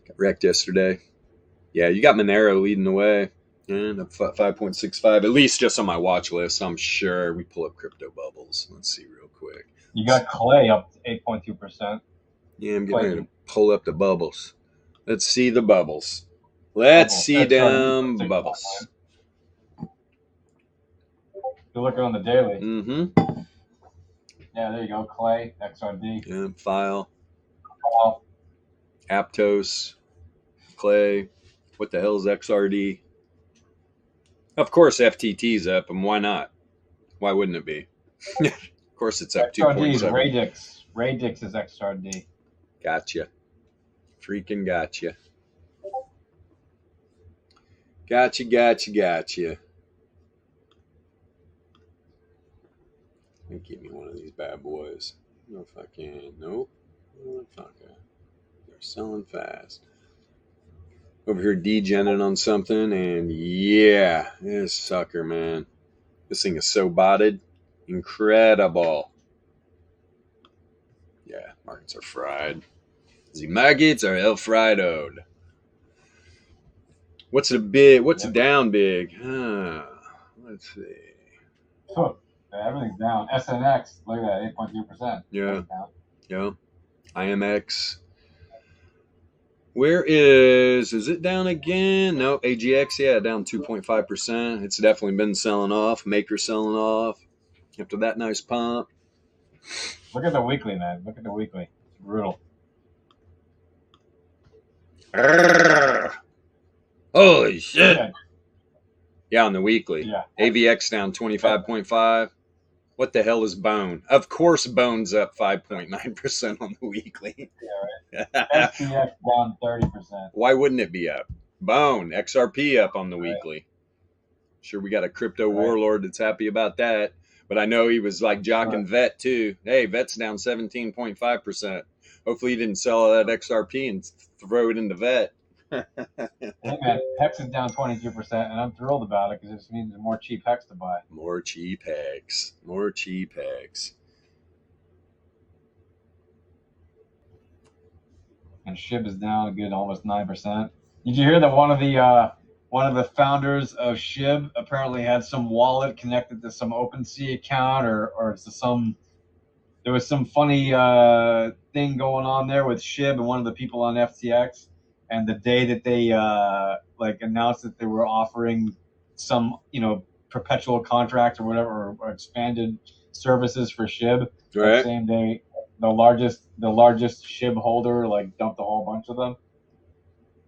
Got wrecked yesterday. Yeah, you got Monero leading the way. And up 5.65, at least just on my watch list. I'm sure we pull up crypto bubbles. Let's see real quick. You got Clay up 8.2%. Yeah, I'm getting ready to pull up the bubbles. Let's see the bubbles. Let's see them bubbles. You're looking on the daily. Mm-hmm. Yeah, there you go. Clay, XRD. Yeah, File. Aptos. Clay. What the hell is XRD? Of course, FTT's up, and why not? Why wouldn't it be? Of course, it's up 2.7. XRD is Radix. Radix is XRD. Gotcha. Freaking gotcha. Gotcha, gotcha, gotcha. Let me give me one of these bad boys. I don't know if I can. Nope. Okay. They're selling fast. Over here degenerating on something, and yeah, this sucker, man. This thing is so botted. Incredible. Yeah, markets are fried. The markets are el friedoed. What's down big? Let's see. Oh, everything's down. SNX, look at that, 8.2%. Yeah. Yeah. IMX. Where is it down again? No, AGX, yeah, down 2.5%. It's definitely been selling off. Maker selling off after that nice pump. Look at the weekly, man. Look at the weekly. It's brutal. Holy shit. Yeah, on the weekly. Yeah. AVX down 25.5. What the hell is Bone? Of course, Bone's up 5.9% on the weekly. Yeah, right. SPX down 30%. Why wouldn't it be up? Bone, XRP up on the weekly. Sure, we got a crypto warlord that's happy about that. But I know he was like jocking VET too. Hey, VET's down 17.5%. Hopefully he didn't sell all that XRP and throw it into VET. Hey man, Hex is down 22%, and I'm thrilled about it because it just means there's more cheap Hex to buy. More cheap Hex. More cheap Hex. And SHIB is down a good almost 9%. Did you hear that one of the founders of SHIB apparently had some wallet connected to some OpenSea account or to some? There was some funny thing going on there with SHIB and one of the people on FTX. And the day that they announced that they were offering some, perpetual contract or whatever, or expanded services for SHIB, right. That same day, the largest SHIB holder dumped a whole bunch of them.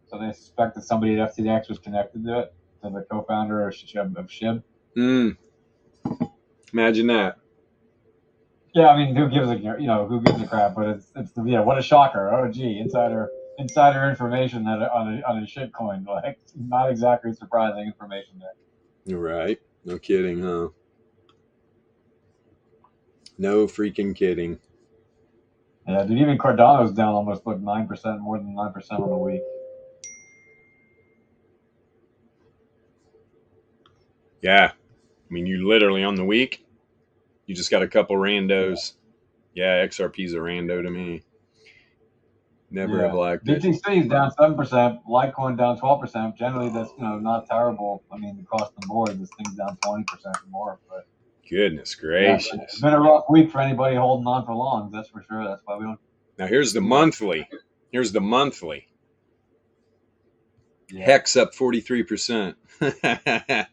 So they suspect that somebody at FTX was connected to it, to the co-founder of SHIB. Imagine that. Yeah, I mean, who gives a crap? But it's what a shocker. Oh, gee, insider information that on a shitcoin, not exactly surprising information there. You're right. No kidding, huh? No freaking kidding. Yeah, dude, even Cardano's down almost 9%, more than 9% on the week. Yeah. I mean, you literally on the week, you just got a couple randos. Yeah, XRP's a rando to me. Never have liked it. BTC is down 7%, Litecoin down 12%. Generally, that's not terrible. I mean, across the board, this thing's down 20% or more. But goodness gracious, it's been a rough week for anybody holding on for long. That's for sure. That's why we don't. Now here's the monthly. Yeah. Hex up 43%. Yep.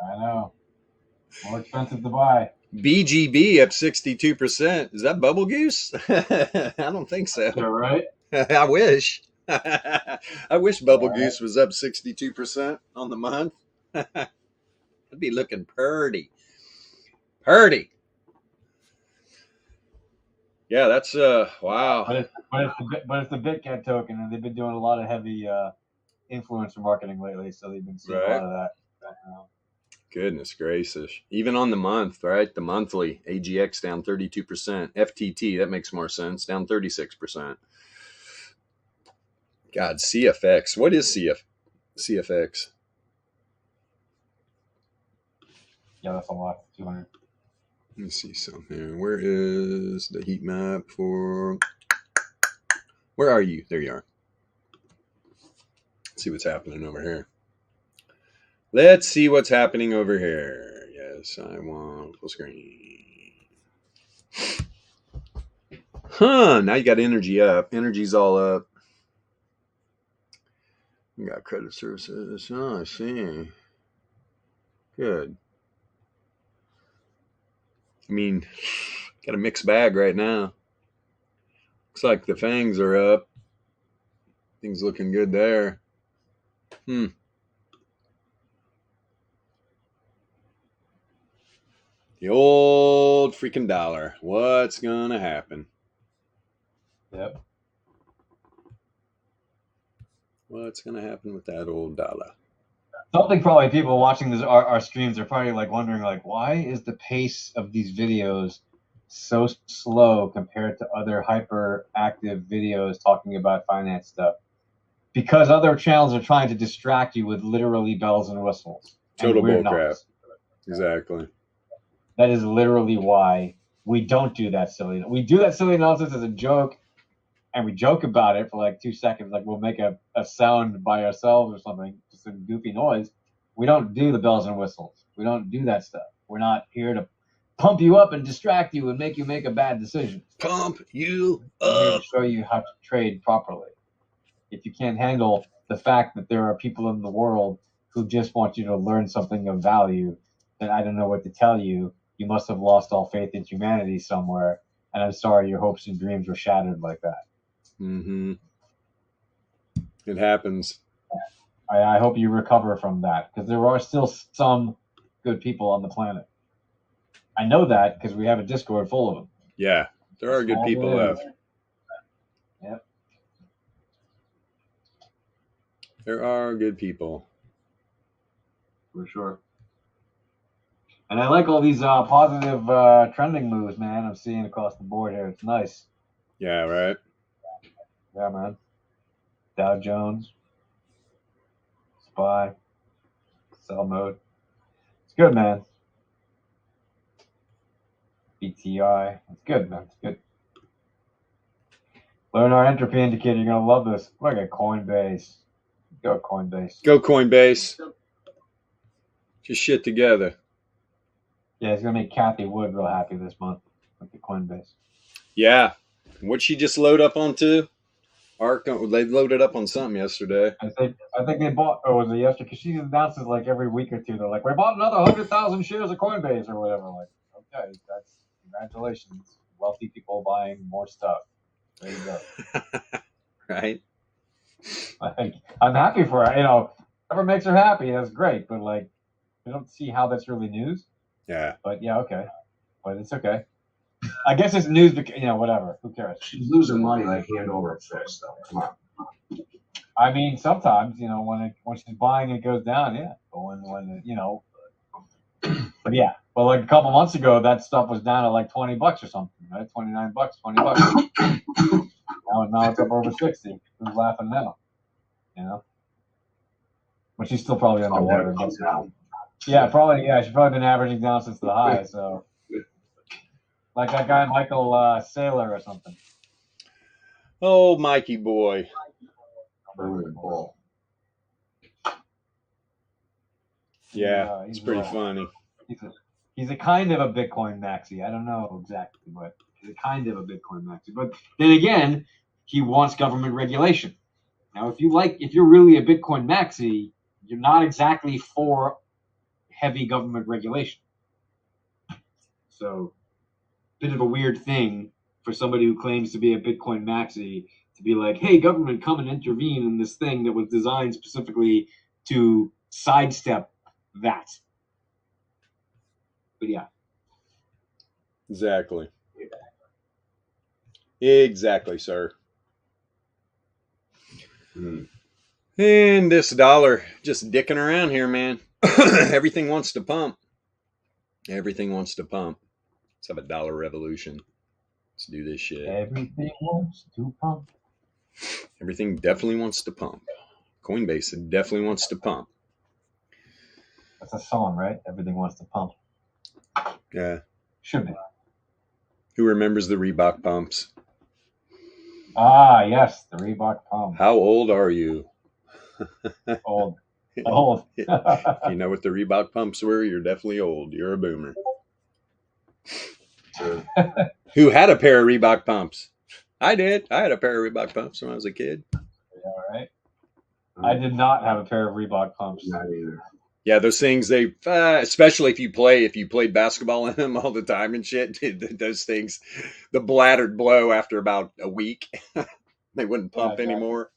I know. More expensive to buy. BGB up 62%. Is that bubble goose? I don't think so. You're right. I wish. I wish bubble goose was up 62% on the month. I'd be looking purty. Purty. Yeah, that's wow. But it's the BitCat token, and they've been doing a lot of heavy influencer marketing lately, so they've been seeing a lot of that. Goodness gracious. Even on the month, right? The monthly AGX down 32%. FTT, that makes more sense, down 36%. God, CFX. What is CFX? Yeah, that's a lot. 200. Let me see something. Where is the heat map for... Where are you? There you are. Let's see what's happening over here. Let's see what's happening over here. Yes, I want full screen. Huh, now you got energy up. Energy's all up. You got credit services. Oh, I see. Good. I mean, got a mixed bag right now. Looks like the fangs are up. Things looking good there. The old freaking dollar. What's gonna happen? Yep. What's gonna happen with that old dollar? Something probably people watching our streams are probably like wondering like, why is the pace of these videos so slow compared to other hyperactive videos talking about finance stuff? Because other channels are trying to distract you with literally bells and whistles. Total bullcrap. Crap. Exactly. That is literally why we don't do that silly. We do that silly nonsense as a joke, and we joke about it for like 2 seconds. Like we'll make a sound by ourselves or something, just a goofy noise. We don't do the bells and whistles. We don't do that stuff. We're not here to pump you up and distract you and make you make a bad decision. Pump you We're here up. to show you how to trade properly. If you can't handle the fact that there are people in the world who just want you to learn something of value, then I don't know what to tell you. You must have lost all faith in humanity somewhere, and I'm sorry your hopes and dreams were shattered like that. Mm-hmm. It happens. I hope you recover from that, because there are still some good people on the planet. I know that because we have a Discord full of them. Yeah, there are good people left. Yep. There are good people. For sure. And I like all these positive trending moves, man, I'm seeing across the board here. It's nice. Yeah, right? Yeah, man. Dow Jones. SPY. Sell mode. It's good, man. BTI. It's good, man. It's good. Learn our entropy indicator. You're going to love this. Look at Coinbase. Go Coinbase. Go Coinbase. Just shit together. Yeah, it's going to make Kathy Wood real happy this month with the Coinbase. Yeah. What'd she just load up onto? They loaded up on something yesterday. I think they bought, or was it yesterday? Because she announces like every week or two. They're like, we bought another 100,000 shares of Coinbase or whatever. Like, okay, that's congratulations. Wealthy people buying more stuff. There you go. Right? Like, I'm happy for her. You know, whatever makes her happy, that's great. But like, I don't see how that's really news. Yeah. But yeah, okay. But it's okay. I guess it's news because, you know, whatever. Who cares? She's losing money like hand over fist, though. Come on. I mean, sometimes, you know, when she's buying, it goes down, yeah. But when you know, but yeah. But like a couple months ago, that stuff was down at like $20 or something, right? $29, $20. now it's up over 60. Who's laughing now? You know. But she's still probably underwater. Yeah, probably. Yeah, she's probably been averaging down since the high. So, like that guy Michael Saylor or something. Oh, Mikey boy. Yeah, it's pretty funny. He's a kind of a Bitcoin maxi. I don't know exactly, but he's a kind of a Bitcoin maxi. But then again, he wants government regulation. Now, if you're really a Bitcoin maxi, you're not exactly for heavy government regulation. So, bit of a weird thing for somebody who claims to be a Bitcoin maxi to be like, hey, government, come and intervene in this thing that was designed specifically to sidestep that. But yeah. Exactly. Exactly, sir. And this dollar just dicking around here, man. Everything wants to pump. Everything wants to pump. Let's have a dollar revolution. Let's do this shit. Everything wants to pump. Everything definitely wants to pump. Coinbase definitely wants to pump. That's a song, right? Everything wants to pump. Yeah. Should be. Who remembers the Reebok pumps? Ah, yes, the Reebok pump. How old are you? Old. Old. If you know what the Reebok pumps were, you're definitely old. You're a boomer. Who had a pair of Reebok pumps? I did. I had a pair of Reebok pumps when I was a kid. Yeah, right. I did not have a pair of Reebok pumps. Not either. Yeah, those things, they, especially if you played basketball in them all the time and shit, those things, the bladdered blow after about a week. They wouldn't pump anymore.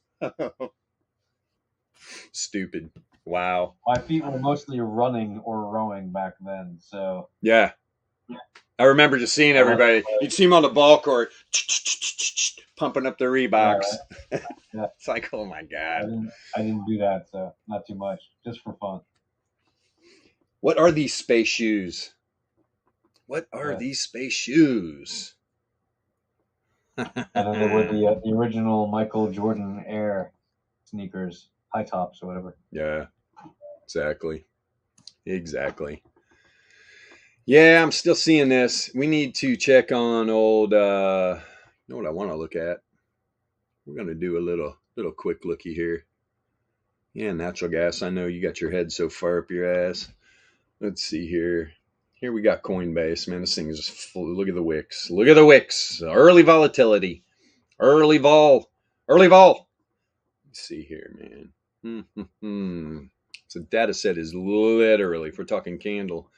Stupid. Wow. My feet were mostly running or rowing back then, so. Yeah. I remember just seeing everybody. You'd see them on the ball court pumping up their Reeboks. Yeah, right. Yeah. It's like, oh my God. I didn't do that, so not too much, just for fun. What are these space shoes? What are these space shoes? And then they were the original Michael Jordan Air sneakers, high tops or whatever. Yeah, exactly. Exactly. Yeah, I'm still seeing this. We need to check on old, you know what I want to look at? We're going to do a little quick looky here. Yeah, natural gas. I know you got your head so far up your ass. Let's see here. Here we got Coinbase, man. This thing is just full. Look at the wicks. Look at the wicks. Early volatility. Early vol. Early vol. Let's see here, man. So data set is literally, if we're talking candle,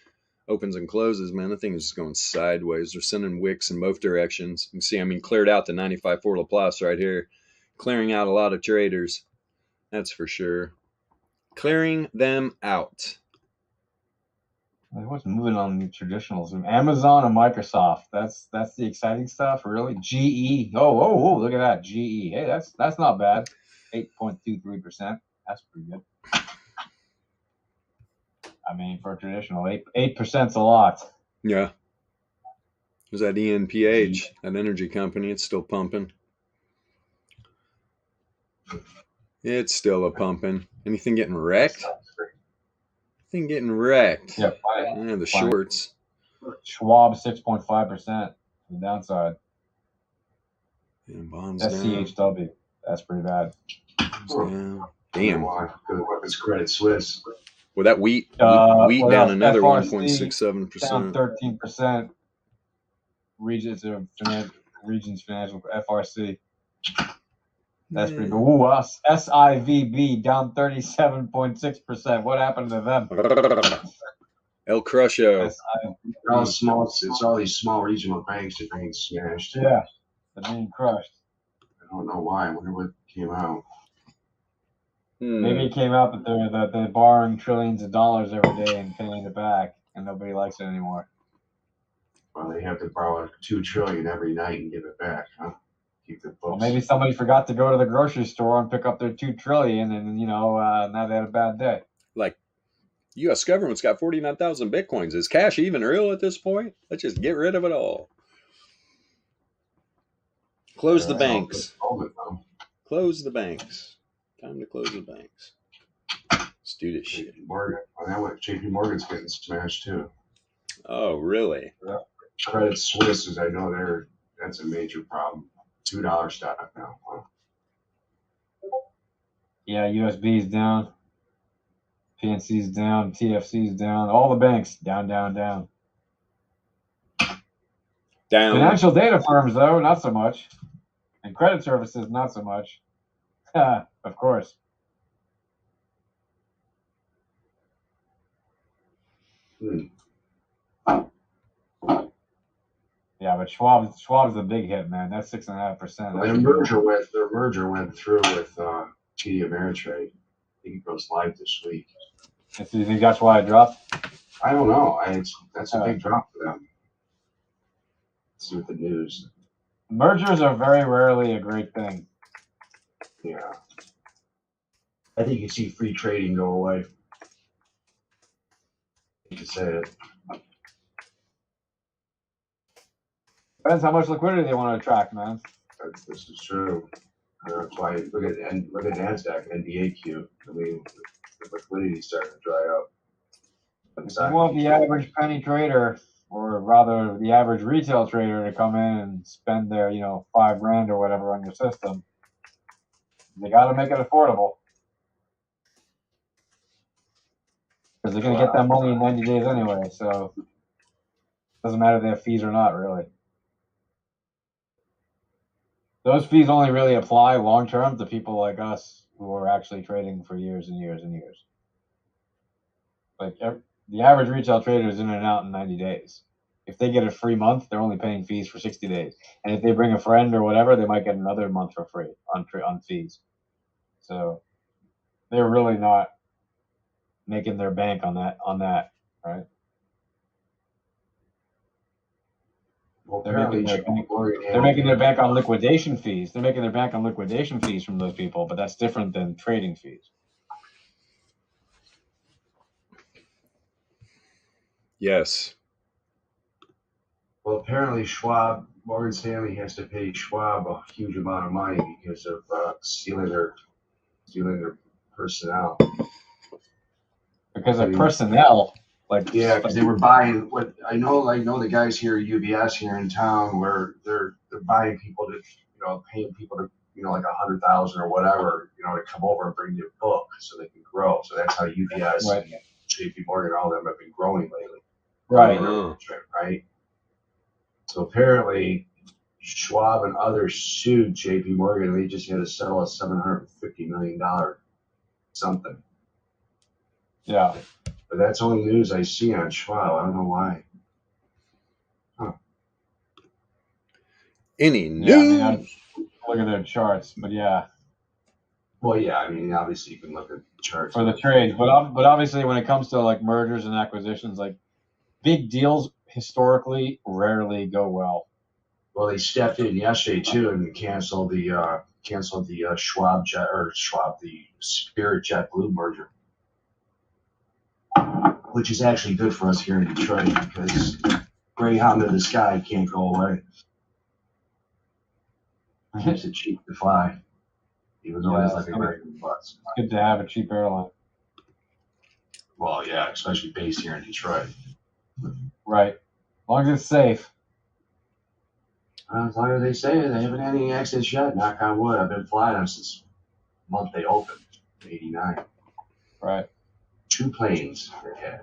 opens and closes, man, the thing is just going sideways. They're sending wicks in both directions. You can see, I mean, cleared out the 95.4 Laplace right here. Clearing out a lot of traders. That's for sure. Clearing them out. What's moving on the traditionals? Amazon and Microsoft. That's the exciting stuff, really. GE. Oh, look at that. GE. Hey, that's not bad. 8.23%. That's pretty good. I mean, for a traditional, 8%'s a lot. Yeah. There's that ENPH, that energy company. It's still pumping. It's still a pumping. Anything getting wrecked? Anything getting wrecked? Yeah, the shorts. Schwab 6.5%. The downside. And bonds SCHW. down. That's pretty bad. Down. Damn. Why? Because what is Credit Suisse? Well, that wheat down another 1.67%. Down 13%. Regions Financial FRC. That's pretty good. Ooh, SIVB down 37.6%. What happened to them? El Crusho. All small. It's all these small regional banks that are being smashed. Yeah, they're being crushed. I don't know why. I wonder what came out. Maybe it came out that they're borrowing trillions of dollars every day and paying it back, and nobody likes it anymore. Well, they have to borrow $2 trillion every night and give it back, huh? Keep the books. Well, maybe somebody forgot to go to the grocery store and pick up their $2 trillion, and now they had a bad day. Like, U.S. government's got 49,000 bitcoins. Is cash even real at this point? Let's just get rid of it all. Close the banks. Close the banks. Time to close the banks. Let's do this shit. JP Morgan's getting smashed too. Oh, really? Yeah. Credit Suisse, as I know, that's a major problem. $2 stock now. Huh? Yeah, USB's down. PNC's down. TFC's down. All the banks down. Down. Financial data firms, though, not so much. And credit services, not so much. But Of course. Yeah, but Schwab's the big hit, man. That's 6.5%. Their merger went through with TD Ameritrade. I think it goes live this week. Do you think that's why it dropped? I don't know. That's a big drop for them. Let's see what the news. Mergers are very rarely a great thing. Yeah. I think you see free trading go away. I hate to say it. Depends how much liquidity they want to attract, man. This is true. That's why look at NASDAQ, NDAQ. I mean, the liquidity's starting to dry up. If you want the average penny trader, or rather the average retail trader, to come in and spend their, $5,000 or whatever on your system, they got to make it affordable. Because they're going to get that money in 90 days anyway, so it doesn't matter if they have fees or not, really. Those fees only really apply long term to people like us who are actually trading for years and years and years. Like the average retail trader is in and out in 90 days. If they get a free month, they're only paying fees for 60 days. And if they bring a friend or whatever, they might get another month for free on fees. So they're really not making their bank on that, right? Well, they're making their bank on liquidation fees. They're making their bank on liquidation fees from those people, but that's different than trading fees. Yes. Well, apparently Morgan Stanley has to pay Schwab a huge amount of money because of stealing their personnel. Because of personnel? Yeah, because they were buying what I know the guys here at UBS here in town where they're buying people to paying people to like 100,000 or whatever to come over and bring their book so they can grow. So that's how UBS and JP Morgan all of them have been growing lately. Right. Right. So apparently Schwab and others sued JP Morgan. They just had to settle a $750 million something. Yeah. But that's only news I see on Schwab. I don't know why. Huh. Any news? Yeah, I mean, I look at their charts, but yeah. Well, yeah, I mean, obviously you can look at charts for the trades, but obviously when it comes to like mergers and acquisitions, like big deals historically rarely go well. Well, they stepped in yesterday too and canceled the the Spirit JetBlue merger, which is actually good for us here in Detroit because Greyhound to the sky can't go away. Keeps it cheap to fly, even though it's like a regular bus. It's good to have a cheap airline. Well, yeah, especially based here in Detroit. Right. As long as it's safe. As long as they say it, they haven't had any accidents yet. Knock on wood. I've been flying them since the month they opened, '89. Right. 2 planes they had.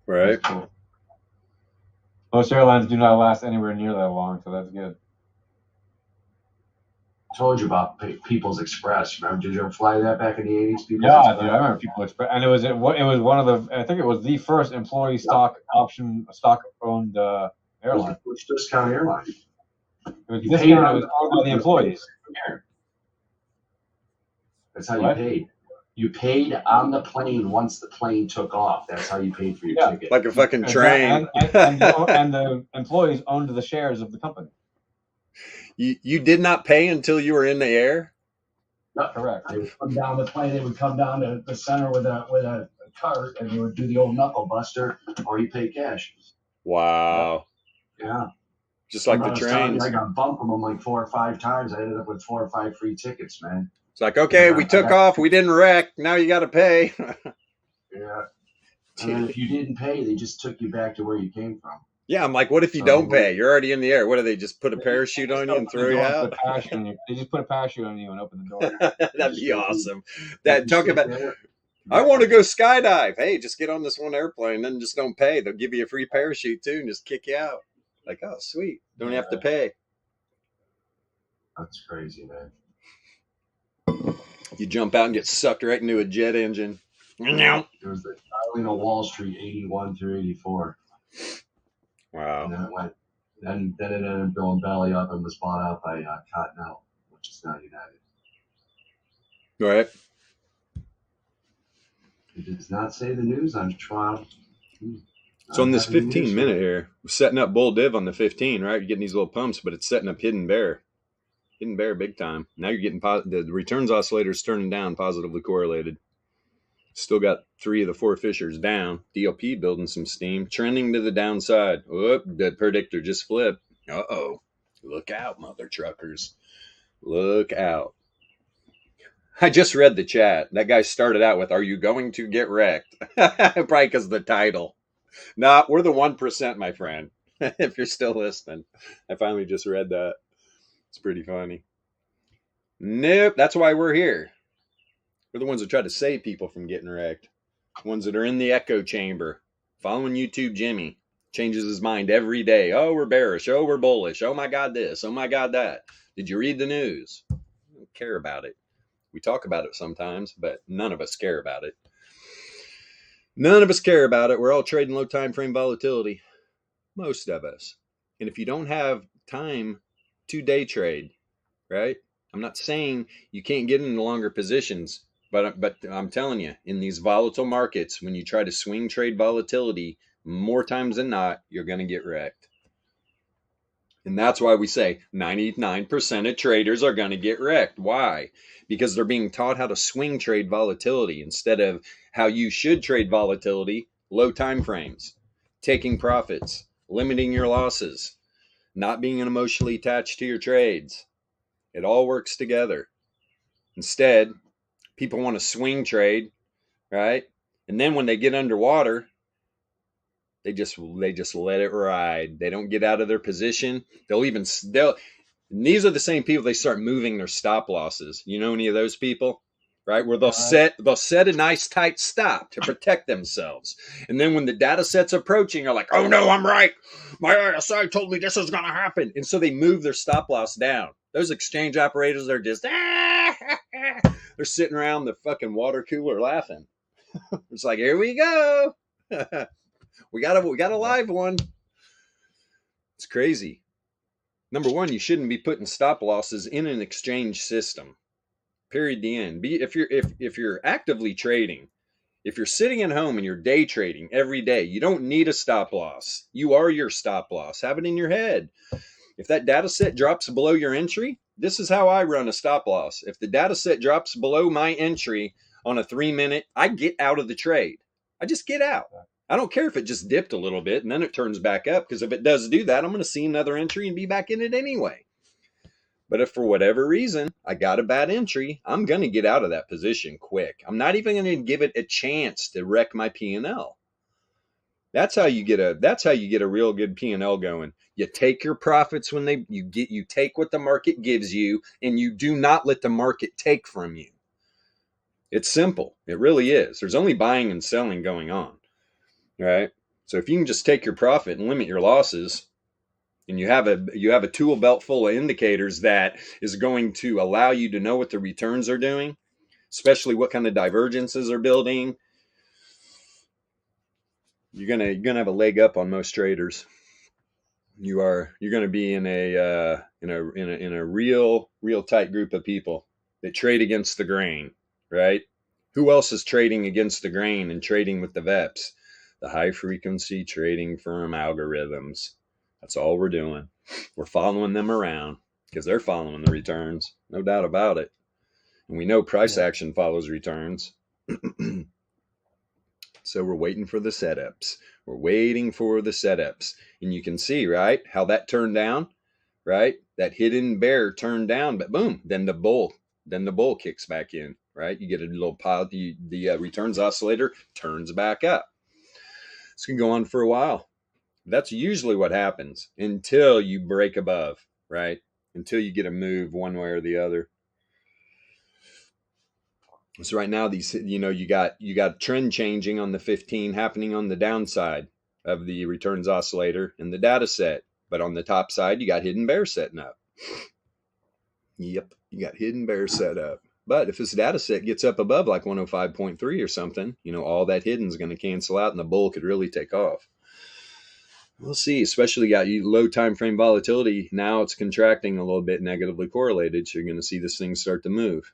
Right. Cool. Most airlines do not last anywhere near that long, so that's good. I told you about People's Express. Remember? Did you ever fly that back in the '80s? Dude, I remember People's Express, and it was one of the, I think it was the first employee stock owned airline. It was discount airline. It was discounted. It was owned by the employees. That's how you paid. You paid on the plane once the plane took off. That's how you paid for your ticket. Like a fucking train. And the employees owned the shares of the company. You did not pay until you were in the air? No, correct. They would come down the plane. They would come down to the center with a cart, and they would do the old knuckle buster, or you pay cash. Wow. Yeah. Just like the trains. I got bumped from them like 4 or 5 times. I ended up with 4 or 5 free tickets, man. It's like, okay, we took off. We didn't wreck. Now you got to pay. Yeah. And then if you didn't pay, they just took you back to where you came from. Yeah, I'm like, what if you don't pay? You're already in the air. What do they just put a parachute on you and throw you out? They just put a parachute on you and open the door. That'd be awesome. Talk about, I want to go skydive. Hey, just get on this one airplane, then just don't pay. They'll give you a free parachute too and just kick you out. Like, oh, sweet. Don't have to pay. That's crazy, man. You jump out and get sucked right into a jet engine. It was the Darling of Wall Street 81 through 84. Wow. And then it went, then it ended up going belly up and was bought out by Cottonelle, which is now United. All right. It does not say the news on Toronto. So on this 15 minute here, we're setting up bull div on the 15, right? You're getting these little pumps, but it's setting up hidden bear big time. Now you're getting the returns oscillators turning down, positively correlated. Still got 3 of the 4 fishers down. DLP building some steam, trending to the downside. Whoop, the predictor just flipped. Uh-oh. Look out, mother truckers. Look out. I just read the chat. That guy started out with, "Are you going to get wrecked?" Probably because of the title. Nah, we're the 1%, my friend. If you're still listening. I finally just read that. It's pretty funny. Nope, that's why we're here. We're the ones that try to save people from getting wrecked. Ones that are in the echo chamber. Following YouTube Jimmy. Changes his mind every day. Oh, we're bearish. Oh, we're bullish. Oh my God this. Oh my God that. Did you read the news? I don't care about it. We talk about it sometimes, but none of us care about it. None of us care about it. We're all trading low time frame volatility. Most of us. And if you don't have time to day trade, right? I'm not saying you can't get into longer positions, but I'm telling you, in these volatile markets, when you try to swing trade volatility, more times than not, you're going to get wrecked. And that's why we say 99% of traders are going to get wrecked. Why? Because they're being taught how to swing trade volatility instead of how you should trade volatility, low time frames, taking profits, limiting your losses, not being emotionally attached to your trades. It all works together. Instead, people want to swing trade, right? And then when they get underwater, they just let it ride. They don't get out of their position. And these are the same people, they start moving their stop losses. You know any of those people? Right? Where they'll set a nice tight stop to protect themselves. And then when the data set's approaching, they're like, "Oh no, I'm right. My RSI told me this is gonna happen." And so they move their stop loss down. Those exchange operators are just they're sitting around the fucking water cooler laughing. It's like, here we go. We got a live one. It's crazy. Number one, you shouldn't be putting stop losses in an exchange system. Period. The end. If you're actively trading, if you're sitting at home and you're day trading every day, you don't need a stop loss. You are your stop loss. Have it in your head. If that data set drops below your entry, this is how I run a stop loss. If the data set drops below my entry on a 3-minute, I get out of the trade. I just get out. I don't care if it just dipped a little bit and then it turns back up, because if it does do that, I'm going to see another entry and be back in it anyway. But if for whatever reason I got a bad entry, I'm going to get out of that position quick. I'm not even going to give it a chance to wreck my P&L. That's how you get a real good P&L going. You take your profits when you take what the market gives you, and you do not let the market take from you. It's simple. It really is. There's only buying and selling going on. Right? So if you can just take your profit and limit your losses, and you have a tool belt full of indicators that is going to allow you to know what the returns are doing, especially what kind of divergences are building, you're gonna have a leg up on most traders. You're gonna be in a real tight group of people that trade against the grain, right? Who else is trading against the grain and trading with the VEPS? The high frequency trading firm algorithms. That's all we're doing. We're following them around because they're following the returns. No doubt about it. And we know price action follows returns. So we're waiting for the setups. We're waiting for the setups. And you can see, right, how that turned down, right? That hidden bear turned down, but boom, then the bull kicks back in, right? You get a little pile, the returns oscillator turns back up. This can go on for a while. That's usually what happens until you break above, right? Until you get a move one way or the other. So right now, you got trend changing on the 15 happening on the downside of the returns oscillator and the data set. But on the top side, you got hidden bear setting up. Yep, you got hidden bear set up. But if this data set gets up above like 105.3 or something, all that hidden is going to cancel out and the bull could really take off. We'll see. Especially got low time frame volatility. Now it's contracting a little bit, negatively correlated. So you're going to see this thing start to move.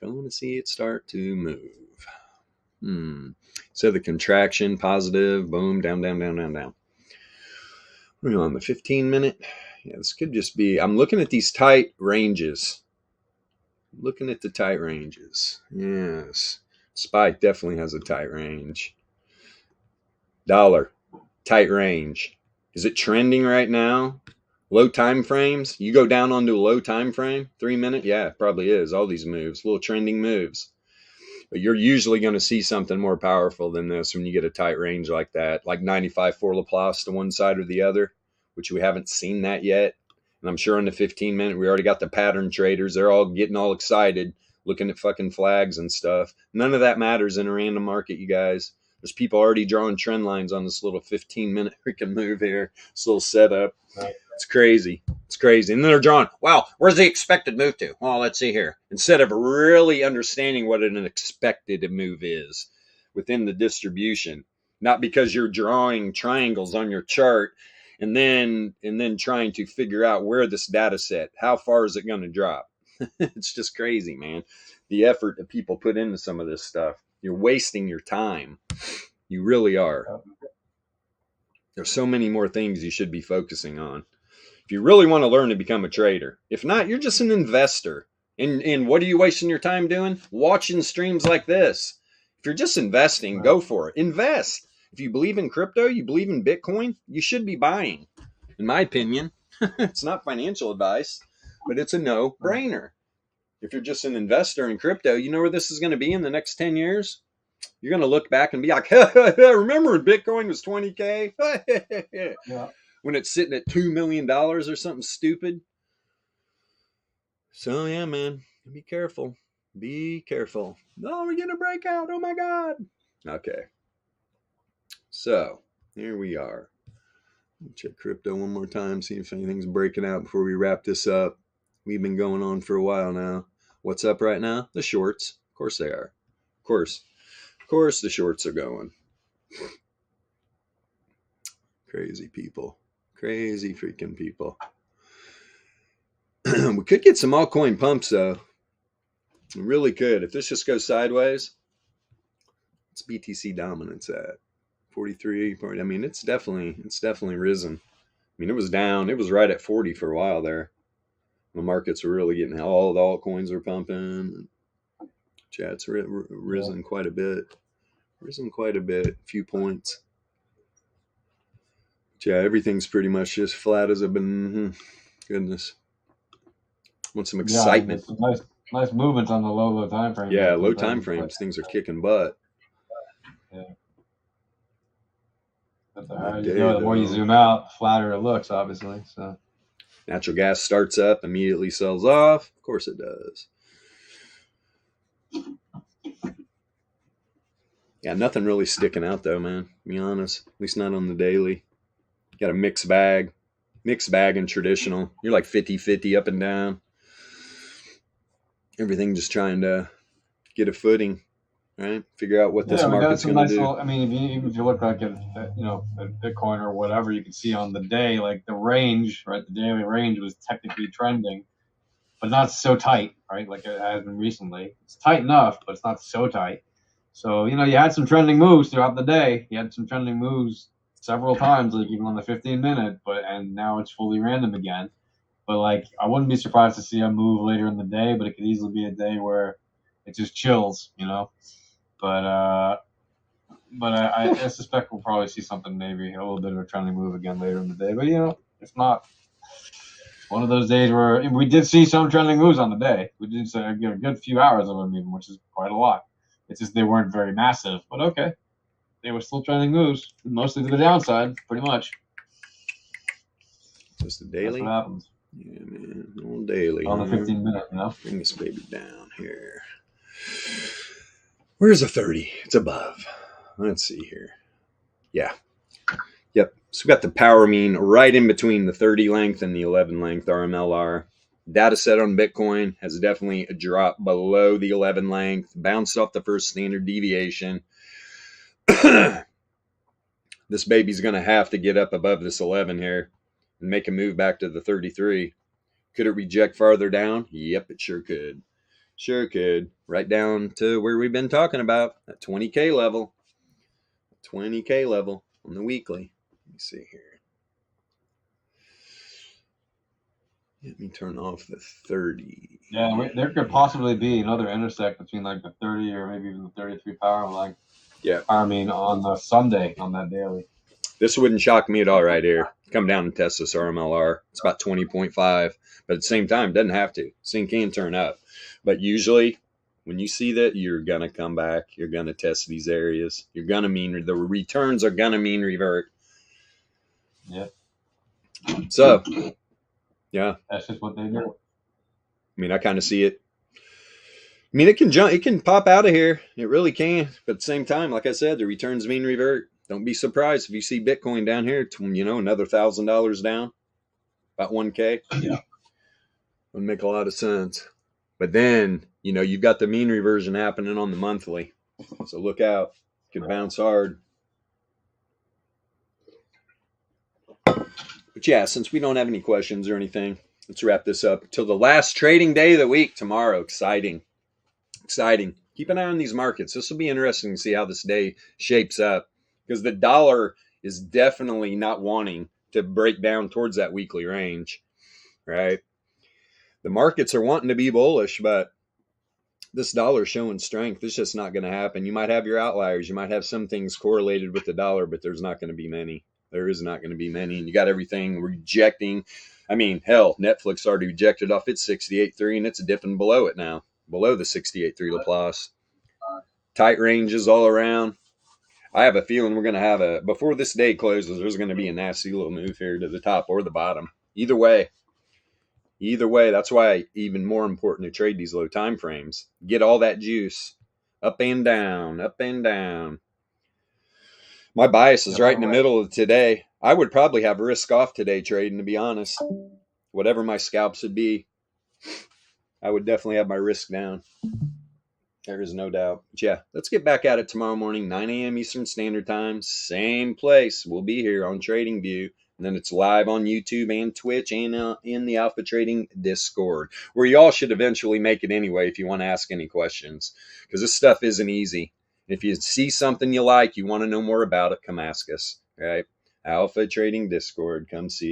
Going to see it start to move. So the contraction, positive, boom, down, down, down, down, down. We're on the 15-minute. Yeah, this could just be, I'm looking at these tight ranges. Looking at the tight ranges. Yes. Spike definitely has a tight range. Dollar, tight range. Is it trending right now? Low time frames? You go down onto a low time frame, 3 minute? Yeah, it probably is. All these moves, little trending moves. But you're usually going to see something more powerful than this when you get a tight range like that, like 95 for Laplace to one side or the other, which we haven't seen that yet. And I'm sure in the 15-minute, we already got the pattern traders. They're all getting all excited, looking at fucking flags and stuff. None of that matters in a random market, you guys. There's people already drawing trend lines on this little 15-minute freaking move here. This little setup. Right. It's crazy. It's crazy. And then they're drawing, wow, where's the expected move to? Well, let's see here. Instead of really understanding what an expected move is within the distribution, not because you're drawing triangles on your chart and then trying to figure out where this data set, how far is it going to drop? It's just crazy, man. The effort that people put into some of this stuff. You're wasting your time. You really are. There's so many more things you should be focusing on. If you really want to learn to become a trader. If not, you're just an investor. And what are you wasting your time doing? Watching streams like this. If you're just investing, go for it. Invest. If you believe in crypto, you believe in Bitcoin, you should be buying. In my opinion, it's not financial advice, but it's a no-brainer. If you're just an investor in crypto, you know where this is going to be in the next 10 years? You're going to look back and be like, remember when Bitcoin was 20K? Yeah. When it's sitting at $2 million or something stupid. So, yeah, man, be careful. Be careful. Oh, we're going to break out. Oh, my God. Okay. So, here we are. Check crypto one more time, see if anything's breaking out before we wrap this up. We've been going on for a while now. What's up right now? The shorts. Of course they are. Of course the shorts are going. Crazy people. Crazy freaking people. We could get some altcoin pumps though. We really could. If this just goes sideways, what's BTC dominance at? 43. I mean, it's definitely risen. I mean, it was down. It was right at 40 for a while there. The markets were really getting, all the altcoins were pumping. Chat's risen quite a bit. A few points. Yeah, everything's pretty much just flat as I've been. Goodness. Want some excitement. Yeah, nice movements on the low time frame. Yeah, low time frames. Things are kicking butt. Yeah. But the higher you go, the more you zoom out, flatter it looks, obviously. So natural gas starts up, immediately sells off. Of course it does. Yeah, nothing really sticking out though, man. To be honest, at least not on the daily. Got a mixed bag and traditional. You're like 50-50 up and down. Everything just trying to get a footing, right? Figure out what this market's going to do. I mean, even if you look like at Bitcoin or whatever, you can see on the day, like the range, right? The daily range was technically trending, but not so tight, right? Like it has been recently. It's tight enough, but it's not so tight. So, you had some trending moves throughout the day. You had some trending moves several times, like even on the 15-minute, and now it's fully random again. But like, I wouldn't be surprised to see a move later in the day, but it could easily be a day where it just chills, But I suspect we'll probably see something, maybe a little bit of a trending move again later in the day. But if not, it's one of those days where we did see some trending moves on the day. We did see a good few hours of them, even, which is quite a lot. It's just they weren't very massive, but okay. They were still trending moves, mostly to the downside, pretty much. Just the daily? That's what happens. Yeah, man. On daily. On the 15-minute, Bring this baby down here. Where's the 30? It's above. Let's see here. Yeah. Yep. So we got the power mean right in between the 30 length and the 11 length RMLR. Data set on Bitcoin has definitely dropped below the 11 length, bounced off the first standard deviation. This baby's going to have to get up above this 11 here and make a move back to the 33. Could it reject farther down? Yep, it sure could. Sure could. Right down to where we've been talking about, that 20K level. 20K level on the weekly. Let me see here. Let me turn off the 30. Yeah, there could possibly be another intersect between like the 30 or maybe even the 33 power. Like, yeah, I mean, on the Sunday on that daily. This wouldn't shock me at all right here. Come down and test this RMLR. It's about 20.5, but at the same time, doesn't have to. This thing can turn up. But usually, when you see that, you're going to come back. You're going to test these areas. You're going to mean, the returns are going to mean revert. Yeah. So, yeah. That's just what they do. I mean, I kind of see it. I mean, it can jump. It can pop out of here. It really can. But at the same time, like I said, the returns mean revert. Don't be surprised if you see Bitcoin down here, another $1,000 down, about 1K. Yeah. Would make a lot of sense. But then, you've got the mean reversion happening on the monthly. So look out. Could bounce hard. But yeah, since we don't have any questions or anything, let's wrap this up. Till the last trading day of the week tomorrow. Exciting. Keep an eye on these markets. This will be interesting to see how this day shapes up, because the dollar is definitely not wanting to break down towards that weekly range, right? The markets are wanting to be bullish, but this dollar showing strength. It's just not going to happen. You might have your outliers. You might have some things correlated with the dollar, but there's not going to be many. There is not going to be many. And you got everything rejecting. I mean, hell, Netflix already rejected off its 68.3, and it's dipping below it now, below the 68.3 Laplace. Tight ranges all around. I have a feeling we're going to have before this day closes, there's going to be a nasty little move here to the top or the bottom. Either way, that's why even more important to trade these low time frames. Get all that juice up and down, up and down. My bias is right in the middle of today. I would probably have risk off today trading, to be honest. Whatever my scalps would be, I would definitely have my risk down. There is no doubt. But yeah, let's get back at it tomorrow morning, 9 a.m. Eastern Standard Time. Same place. We'll be here on TradingView. And then it's live on YouTube and Twitch and in the Alpha Trading Discord, where y'all should eventually make it anyway if you want to ask any questions, because this stuff isn't easy. If you see something you like, you want to know more about it, come ask us. Right? Alpha Trading Discord. Come see